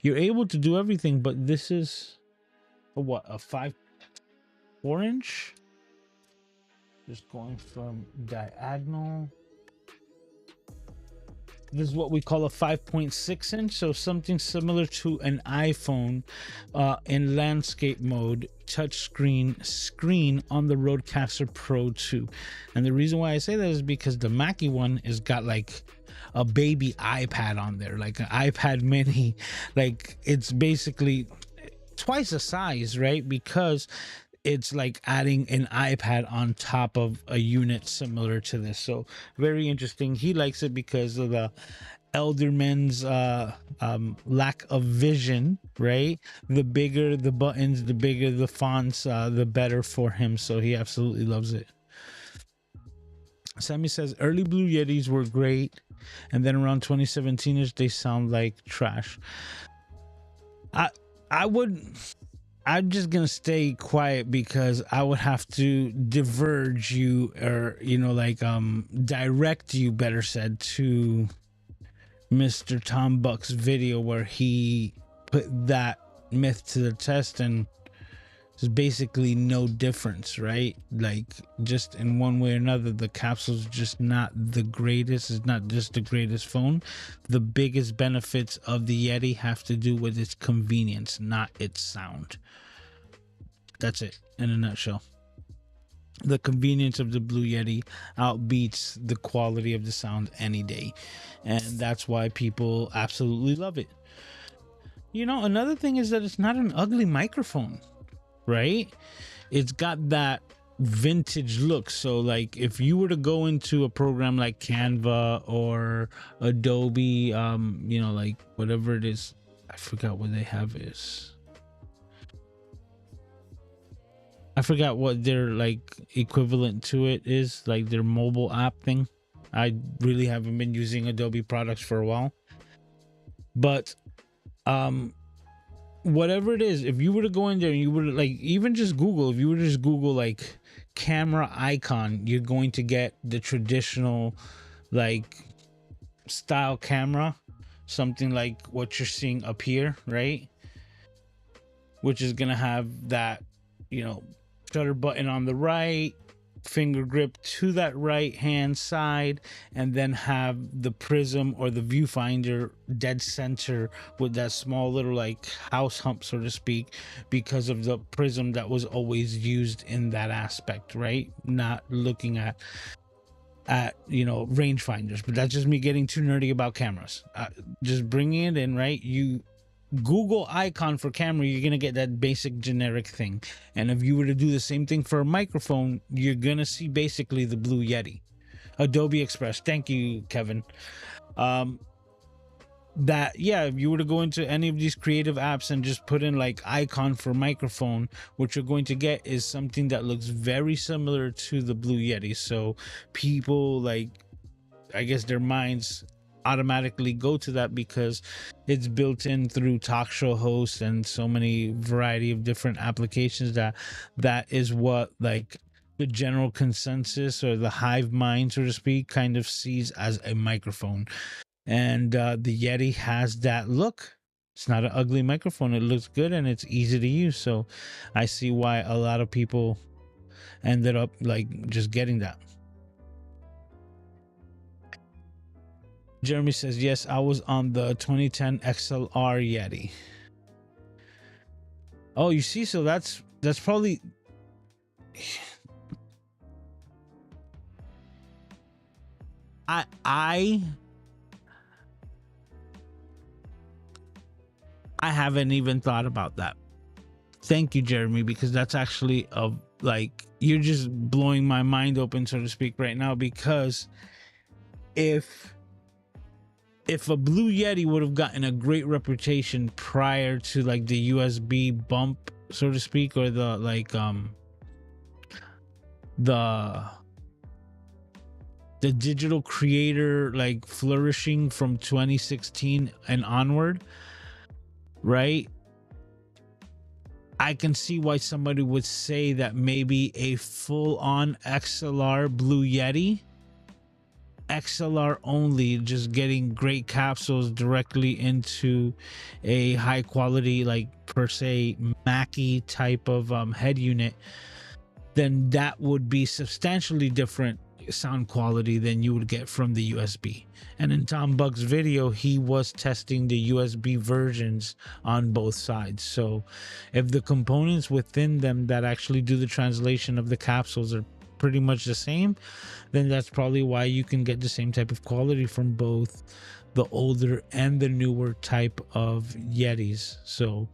you're able to do everything, but this is a 5.4 inch. Just going from diagonal. This is what we call a 5.6 inch. So something similar to an iPhone in landscape mode, touchscreen screen on the Rodecaster Pro 2. And the reason why I say that is because the Mackie one has got like a baby iPad on there, like an iPad mini. Like it's basically twice the size, right? Because it's like adding an iPad on top of a unit similar to this. So very interesting. He likes it because of the elderman's lack of vision, right? The bigger the buttons, the bigger the fonts, the better for him. So he absolutely loves it. Sammy says early Blue Yetis were great, and then around 2017ish they sound like trash. I would, I'm just gonna stay quiet because I would have to diverge you, or like direct you, better said, to Mr. Tom Buck's video where he put that myth to the test, and there's basically no difference, right? Like, just in one way or another, the capsule's just not the greatest. It's not just the greatest phone. The biggest benefits of the Yeti have to do with its convenience, not its sound. That's it in a nutshell. The convenience of the Blue Yeti outbeats the quality of the sound any day, and that's why people absolutely love it. Another thing is that it's not an ugly microphone, right? It's got that vintage look. So like if you were to go into a program like Canva or Adobe, like whatever it is, I forgot what they have is. I forgot what their like equivalent to it is, like their mobile app thing. I really haven't been using Adobe products for a while. But whatever it is, if you were to go in there and you were to, like, even just Google, if you were to just Google like camera icon, you're going to get the traditional like style camera, something like what you're seeing up here, right? Which is gonna have that, shutter button on the right, finger grip to that right hand side, and then have the prism or the viewfinder dead center with that small little like house hump, so to speak, because of the prism that was always used in that aspect, right? Not looking at rangefinders, but that's just me getting too nerdy about cameras. Just bringing it in, right? You Google icon for camera, you're gonna get that basic generic thing. And if you were to do the same thing for a microphone, you're gonna see basically the Blue Yeti. Adobe Express, thank you, Kevin. If you were to go into any of these creative apps and just put in like icon for microphone, what you're going to get is something that looks very similar to the Blue Yeti. So people, like, I guess their minds automatically go to that because it's built in through talk show hosts and so many variety of different applications that is what like the general consensus or the hive mind, so to speak, kind of sees as a microphone. And the Yeti has that look. It's not an ugly microphone. It looks good and it's easy to use. So I see why a lot of people ended up like just getting that. Jeremy says, yes, I was on the 2010 XLR Yeti. Oh, you see, so that's probably I haven't even thought about that. Thank you, Jeremy, because that's actually like, you're just blowing my mind open, so to speak, right now, because if a Blue Yeti would have gotten a great reputation prior to like the USB bump, so to speak, or the like the digital creator like flourishing from 2016 and onward, right? I can see why somebody would say that maybe a full-on XLR Blue Yeti, XLR only, just getting great capsules directly into a high quality, like per se Mackie type of head unit, then that would be substantially different sound quality than you would get from the USB. And in Tom Buck's video, he was testing the USB versions on both sides. So if the components within them that actually do the translation of the capsules are pretty much the same, then that's probably why you can get the same type of quality from both the older and the newer type of Yetis. So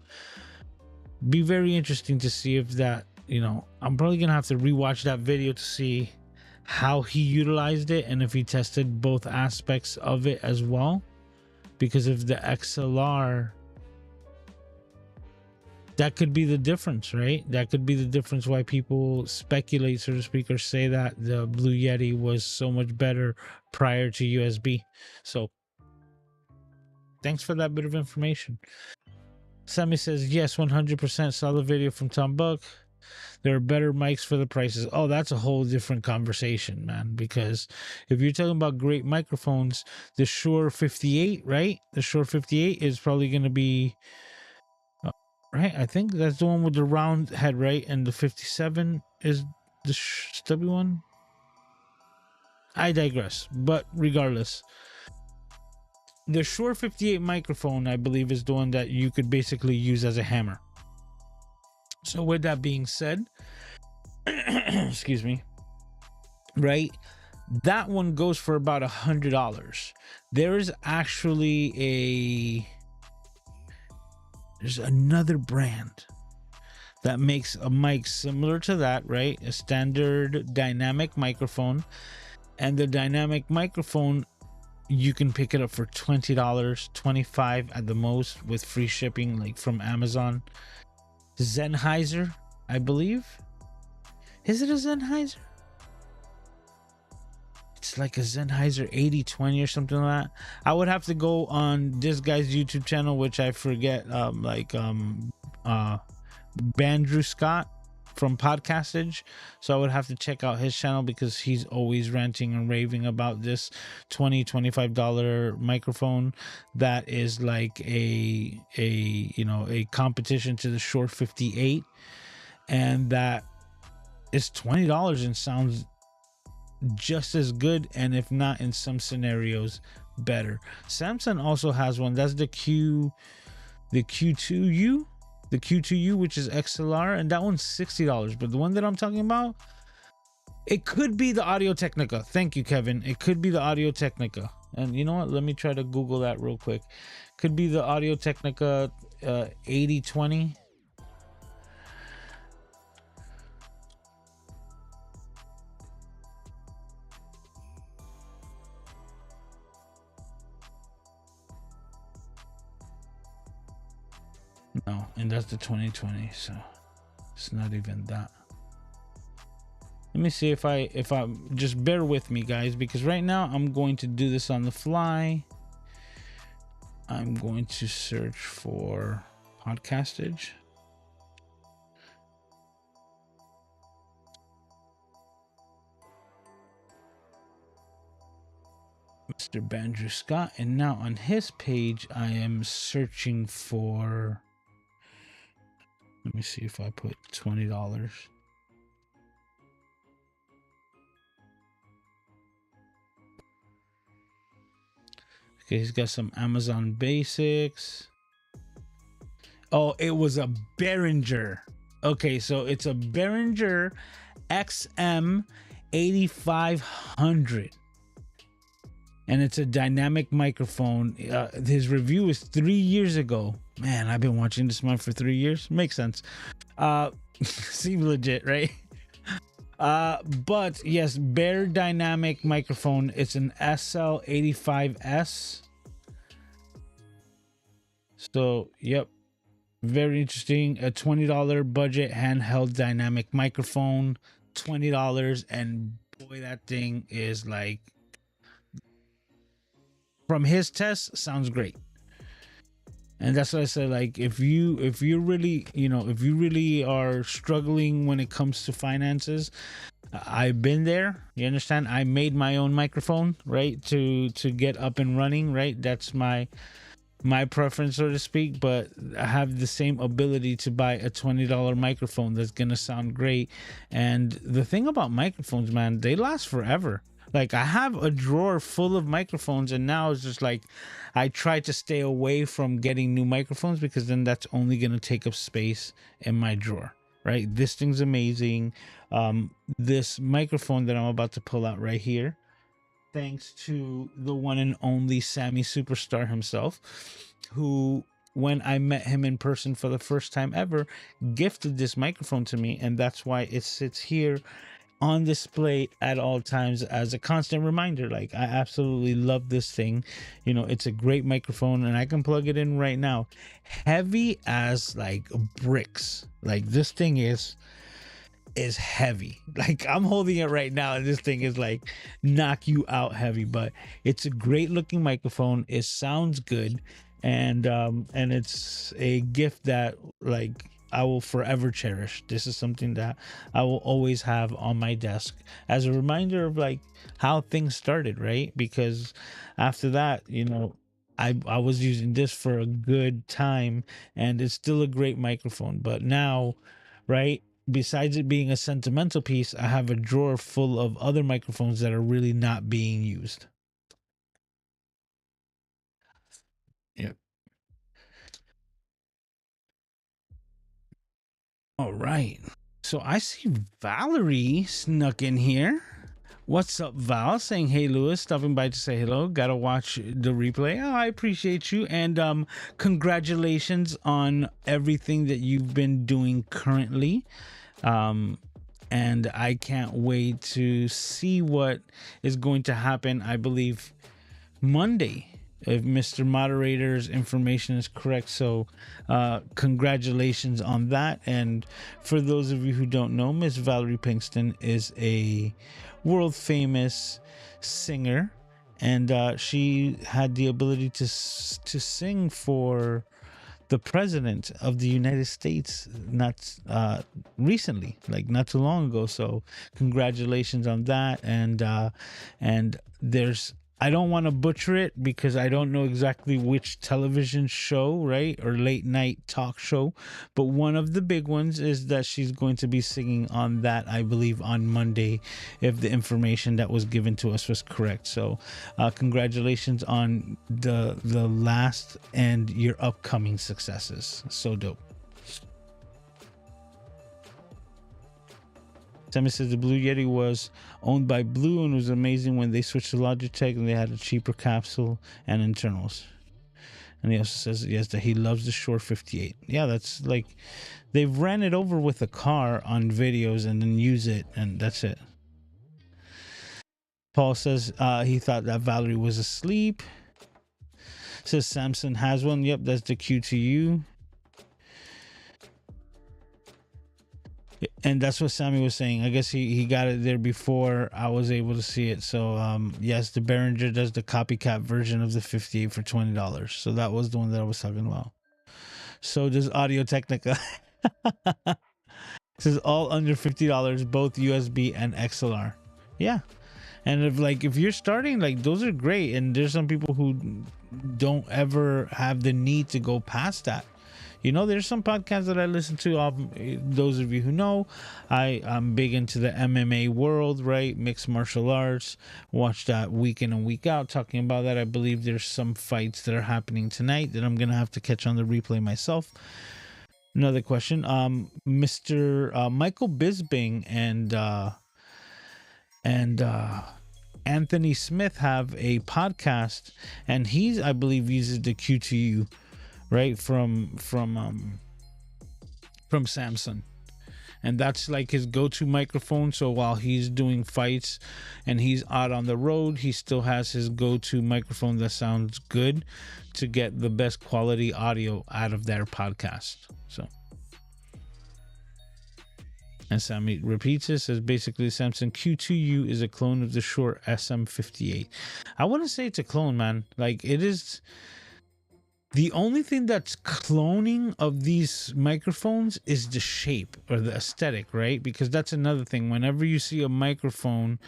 be very interesting to see if that I'm probably gonna have to rewatch that video to see how he utilized it and if he tested both aspects of it as well. Because if the XLR, that could be the difference, right? That could be the difference why people speculate, so to speak, or say that the Blue Yeti was so much better prior to USB. So thanks for that bit of information. Sammy says, yes, 100% saw the video from Tom Buck. There are better mics for the prices. Oh, that's a whole different conversation, man. Because if you're talking about great microphones, the Shure 58, right? The Shure 58 is probably going to be, right? I think that's the one with the round head, right? And the 57 is the stubby one. I digress. But regardless, the Shure 58 microphone, I believe, is the one that you could basically use as a hammer. So with that being said, excuse me, right, that one goes for about $100. There's another brand that makes a mic similar to that, right? A standard dynamic microphone, and the dynamic microphone, you can pick it up for $20, $25 at the most, with free shipping, like from Amazon. Sennheiser, I believe. Is it a Sennheiser? It's like a Sennheiser 8020 or something like that. I would have to go on this guy's YouTube channel, which I forget, Bandrew Scott from Podcastage. So I would have to check out his channel because he's always ranting and raving about this $25 microphone that is like a competition to the Shure 58, and that is $20 and sounds just as good, and if not in some scenarios better. Samsung also has one. That's the Q2U, which is XLR, and that one's $60. But the one that I'm talking about, it could be the Audio Technica. Thank you, Kevin. It could be the Audio Technica. And you know what? Let me try to Google that real quick. Could be the Audio Technica 8020. No, and that's the 2020, so it's not even that. Let me see if I just bear with me, guys, because right now I'm going to do this on the fly. I'm going to search for Podcastage. Mr. Bandrew Scott, and now on his page I am searching for, let me see if I put $20. Okay, he's got some Amazon Basics. Oh, it was a Behringer. Okay, so it's a Behringer XM 8500. And it's a dynamic microphone. His review is 3 years ago. Man, I've been watching this man for 3 years. Makes sense. Seems legit, right? But yes, Bear dynamic microphone. It's an SL85S. So, yep. Very interesting. A $20 budget handheld dynamic microphone. $20. And boy, that thing is like, from his test, sounds great. And that's what I said, like, if you really are struggling when it comes to finances, I've been there. You understand? I made my own microphone, right, to get up and running, right? That's my preference, so to speak. But I have the same ability to buy a $20 microphone that's gonna sound great. And the thing about microphones, man, they last forever. Like, I have a drawer full of microphones, and now it's just like I try to stay away from getting new microphones, because then that's only going to take up space in my drawer, right? This thing's amazing. This microphone that I'm about to pull out right here, thanks to the one and only Sammy Superstar himself, who when I met him in person for the first time ever, gifted this microphone to me, and that's why it sits here on display at all times as a constant reminder. Like, I absolutely love this thing. It's a great microphone, and I can plug it in right now. Heavy as like bricks. Like, this thing is heavy. Like, I'm holding it right now, and this thing is like knock you out heavy. But it's a great looking microphone. It sounds good, and it's a gift that, like, I will forever cherish. This is something that I will always have on my desk as a reminder of like how things started, right? Because after that, I was using this for a good time, and it's still a great microphone. But now, right, besides it being a sentimental piece, I have a drawer full of other microphones that are really not being used. Yep. All right. So I see Valerie snuck in here. What's up, Val? Saying, hey, Lewis, stopping by to say hello. Gotta watch the replay. Oh, I appreciate you. And congratulations on everything that you've been doing currently. And I can't wait to see what is going to happen. I believe Monday, if Mr. Moderator's information is correct. So congratulations on that. And for those of you who don't know, Miss Valerie Pinkston is a world famous singer, and she had the ability to sing for the president of the United States not recently, like not too long ago. So congratulations on that. And there's, I don't want to butcher it because I don't know exactly which television show, right, or late night talk show, but one of the big ones is that she's going to be singing on that, I believe, on Monday, if the information that was given to us was correct. So congratulations on the last and your upcoming successes. So dope. Sammy says the Blue Yeti was owned by Blue and was amazing when they switched to Logitech and they had a cheaper capsule and internals. And he also says, yes, that he loves the Shure 58. Yeah, that's like, they've ran it over with a car on videos and then use it, and that's it. Paul says he thought that Valerie was asleep. Says Samson has one. Yep, that's the Q2U. And that's what Sammy was saying. I guess he got it there before I was able to see it. So yes, the Behringer does the copycat version of the 58 for $20. So that was the one that I was talking about. So does Audio Technica. This is all under $50, both USB and XLR. Yeah. And if you're starting, like, those are great. And there's some people who don't ever have the need to go past that. There's some podcasts that I listen to. Those of you who know, I'm big into the MMA world, right? Mixed martial arts. Watch that week in and week out, talking about that. I believe there's some fights that are happening tonight that I'm going to have to catch on the replay myself. Another question. Mr. Michael Bisping and Anthony Smith have a podcast, and he's, I believe, uses the Q2U, right, from Samsung, and that's like his go-to microphone. So while he's doing fights and he's out on the road, he still has his go-to microphone that sounds good to get the best quality audio out of their podcast. So, and Sammy repeats it, says basically Samsung Q2U is a clone of the Shure SM58. I wouldn't say it's a clone, man. Like, it is. The only thing that's cloning of these microphones is the shape or the aesthetic, right? Because that's another thing. Whenever you see a microphone,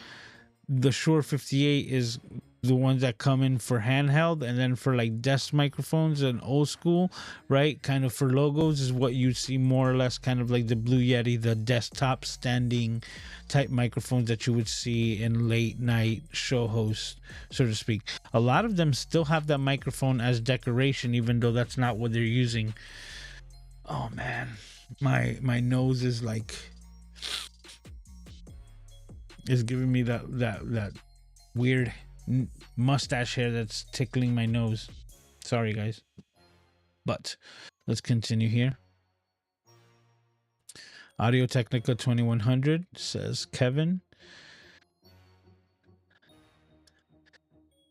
the Shure 58 is the ones that come in for handheld, and then for like desk microphones and old school, right, kind of for logos, is what you see more or less, kind of like the Blue Yeti, the desktop standing type microphones that you would see in late night show hosts, so to speak. A lot of them still have that microphone as decoration, even though that's not what they're using. Oh man, my nose is like, is giving me that weird mustache hair that's tickling my nose. Sorry, guys. But let's continue here. Audio Technica 2100 says Kevin.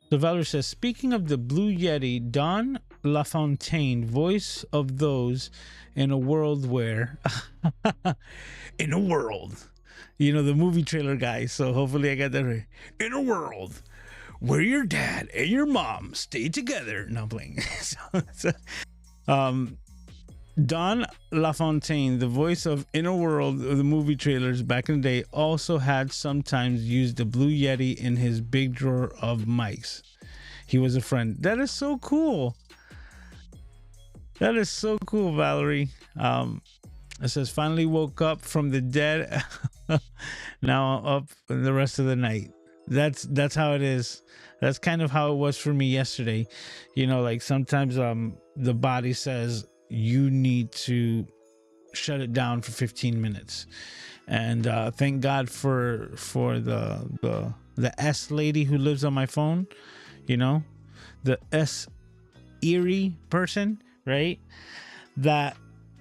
So Valerie says, speaking of the Blue Yeti, Don LaFontaine, voice of those in a world where, in a world, you know, the movie trailer guy. So hopefully I got that right. In a world where your dad and your mom stay together. No, I'm playing. Don LaFontaine, the voice of Inner World of the movie trailers back in the day, also had sometimes used the Blue Yeti in his big drawer of mics. He was a friend. That is so cool. That is so cool, Valerie. It says, finally woke up from the dead. Now I'm up the rest of the night. That's how it is. That's kind of how it was for me yesterday. You know, like sometimes the body says, you need to shut it down for 15 minutes. And thank God for the S lady who lives on my phone, you know, the S eerie person, right? That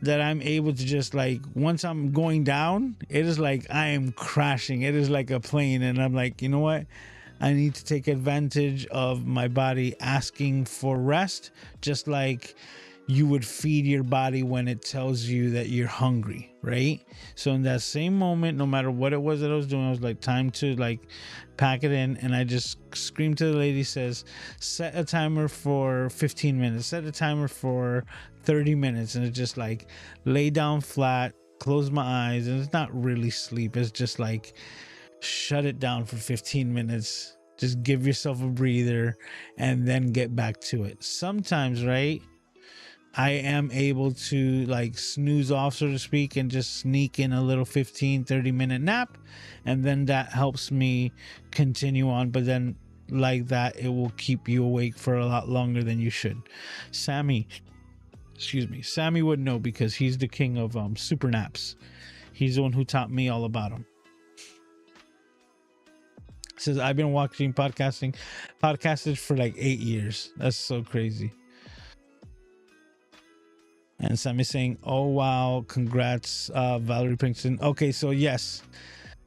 I'm able to just, like, once I'm going down, it is like I am crashing. It is like a plane. And I'm like, you know what? I need to take advantage of my body asking for rest, just like you would feed your body when it tells you that you're hungry, right? So in that same moment, no matter what it was that I was doing, I was like, time to, like, pack it in. And I just screamed to the lady, says, set a timer for 15 minutes, set a timer for 30 minutes. And it's just like, lay down flat, close my eyes. And it's not really sleep. It's just like, shut it down for 15 minutes. Just give yourself a breather and then get back to it. Sometimes, right, I am able to, like, snooze off, so to speak, and just sneak in a little 15-30 minute nap, and then that helps me continue on. But then, like that, it will keep you awake for a lot longer than you should. Sammy would know, because he's the king of super naps. He's the one who taught me all about them. Says, I've been watching podcasted for like 8 years. That's so crazy. And Sammy's saying, oh wow, congrats, Valerie Pinkston. Okay, so yes.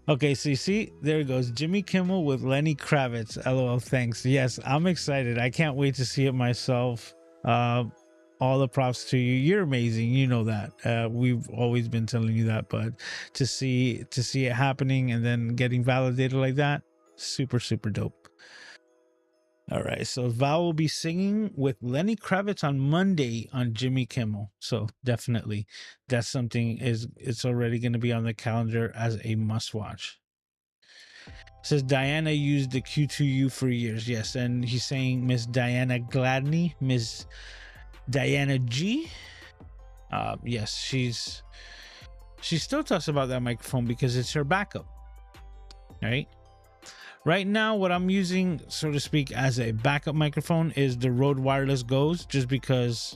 Okay, so you see, there it goes. Jimmy Kimmel with Lenny Kravitz. LOL, thanks. Yes, I'm excited. I can't wait to see it myself. All the props to you. You're amazing. You know that. We've always been telling you that, but to see it happening and then getting validated like that, super, super dope. All right, so Val will be singing with Lenny Kravitz on Monday on Jimmy Kimmel. So definitely, that's something it's already going to be on the calendar as a must watch. Says Diana used the Q2U for years. Yes, and he's saying Miss Diana Gladney, Miss Diana G. Yes, she still talks about that microphone because it's her backup. Right? Right now, what I'm using, so to speak, as a backup microphone is the Rode Wireless Goes, just because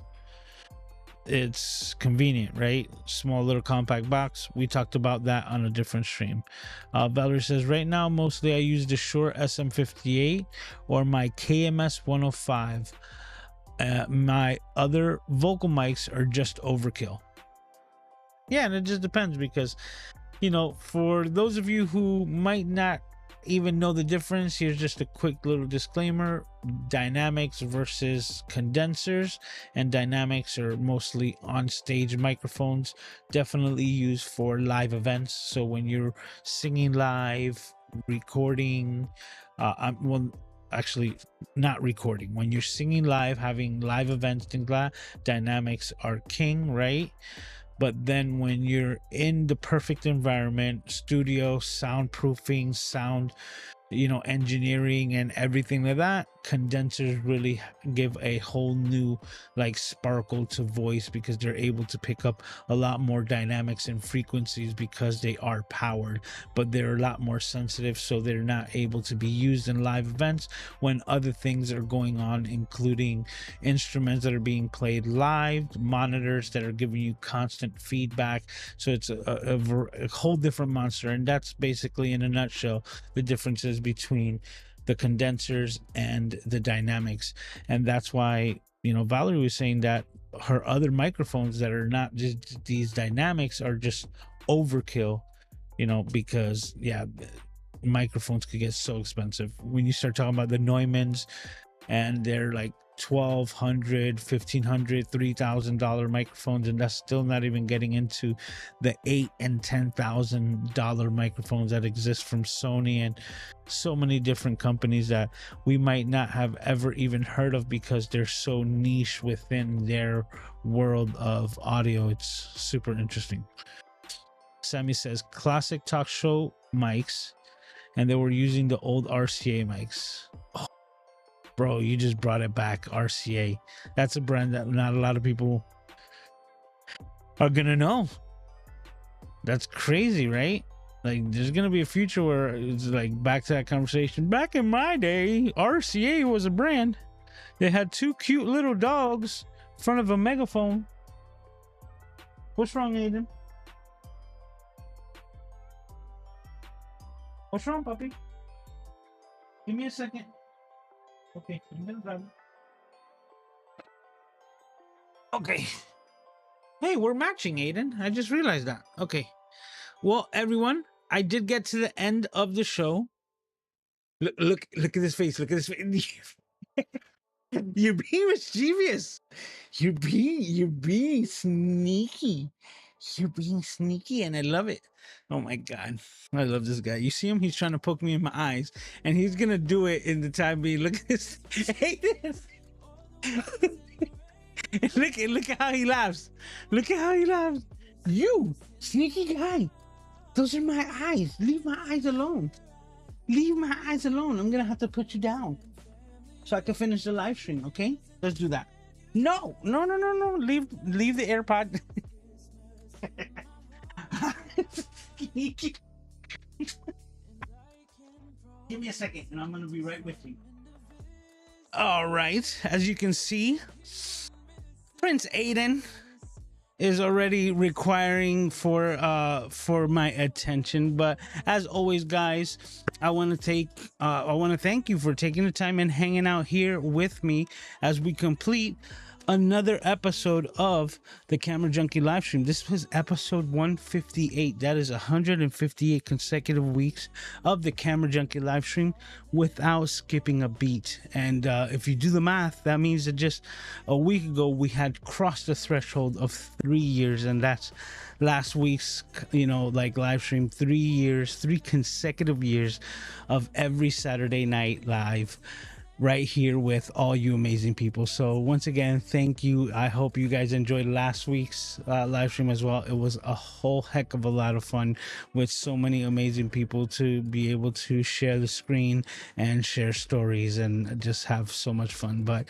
it's convenient, right? Small little compact box. We talked about that on a different stream. Valerie says, right now, mostly I use the Shure SM58 or my KMS 105. My other vocal mics are just overkill. Yeah, and it just depends because, you know, for those of you who might not even know the difference, here's just a quick little disclaimer. Dynamics versus condensers, and dynamics are mostly on stage microphones, definitely used for live events. So when you're singing live, recording, well, actually not recording, when you're singing live, having live events, things like that, dynamics are king, right? But then when you're in the perfect environment, studio, soundproofing, sound, you know, engineering and everything like that, condensers really give a whole new, like, sparkle to voice, because they're able to pick up a lot more dynamics and frequencies because they are powered, but they're a lot more sensitive, so they're not able to be used in live events when other things are going on, including instruments that are being played live, monitors that are giving you constant feedback. So it's a whole different monster, and that's basically, in a nutshell, the differences between the condensers and the dynamics. And that's why, you know, Valerie was saying that her other microphones that are not just these dynamics are just overkill, because microphones could get so expensive when you start talking about the Neumanns, and they're like $1,200, $1,500, $3,000 microphones, and that's still not even getting into the $8,000 and $10,000 microphones that exist from Sony and so many different companies that we might not have ever even heard of because they're so niche within their world of audio. It's super interesting. Sammy says classic talk show mics, and they were using the old RCA mics. Oh, bro, you just brought it back. RCA. That's a brand that not a lot of people are gonna know. That's crazy, right? Like, there's gonna be a future where it's like back to that conversation. Back in my day, RCA was a brand. They had two cute little dogs in front of a megaphone. What's wrong, Aiden? What's wrong, puppy? Give me a second. Okay, I'm gonna grab it. Okay. Hey, we're matching, Aiden. I just realized that. Okay. Well, everyone, I did get to the end of the show. Look at this face. Look at this face. You're being mischievous. You're being sneaky. You're being sneaky, and I love it. Oh my god, I love this guy. You see him? He's trying to poke me in my eyes, and he's gonna do it in the time being. Look at this. Hey, this. look at how he laughs. Look at how he laughs. You sneaky guy. Those are my eyes. Leave my eyes alone. Leave my eyes alone. I'm gonna have to put you down so I can finish the live stream. Okay, let's do that. No. Leave the AirPod. Give me a second, and I'm gonna be right with you. All right, as you can see, Prince Aiden is already requiring for my attention, but as always, guys, I want to thank you for taking the time and hanging out here with me as we complete another episode of the Camera Junkie live stream. This was episode 158. That is 158 consecutive weeks of the Camera Junkie live stream without skipping a beat. And if you do the math, that means that just a week ago we had crossed the threshold of 3 years, and that's last week's live stream. 3 years, 3 consecutive years of every Saturday night live right here with all you amazing people. So once again, thank you. I hope you guys enjoyed last week's live stream as well. It was a whole heck of a lot of fun with so many amazing people to be able to share the screen and share stories and just have so much fun. But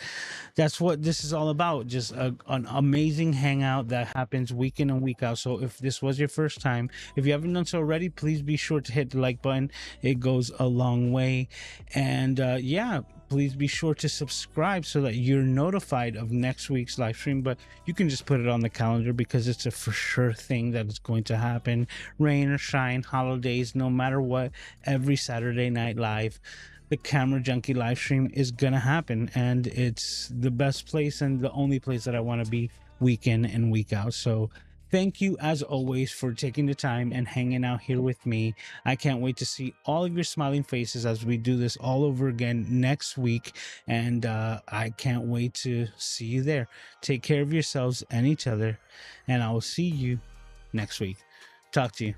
that's what this is all about, just an amazing hangout that happens week in and week out. So if this was your first time, if you haven't done so already, please be sure to hit the like button. It goes a long way. And please be sure to subscribe so that you're notified of next week's live stream. But you can just put it on the calendar because it's a for sure thing that is going to happen. Rain or shine, holidays, no matter what, every Saturday night live, the Camera Junkie live stream is gonna happen, and it's the best place and the only place that I want to be week in and week out. So thank you, as always, for taking the time and hanging out here with me. I can't wait to see all of your smiling faces as we do this all over again next week. And I can't wait to see you there. Take care of yourselves and each other. And I will see you next week. Talk to you.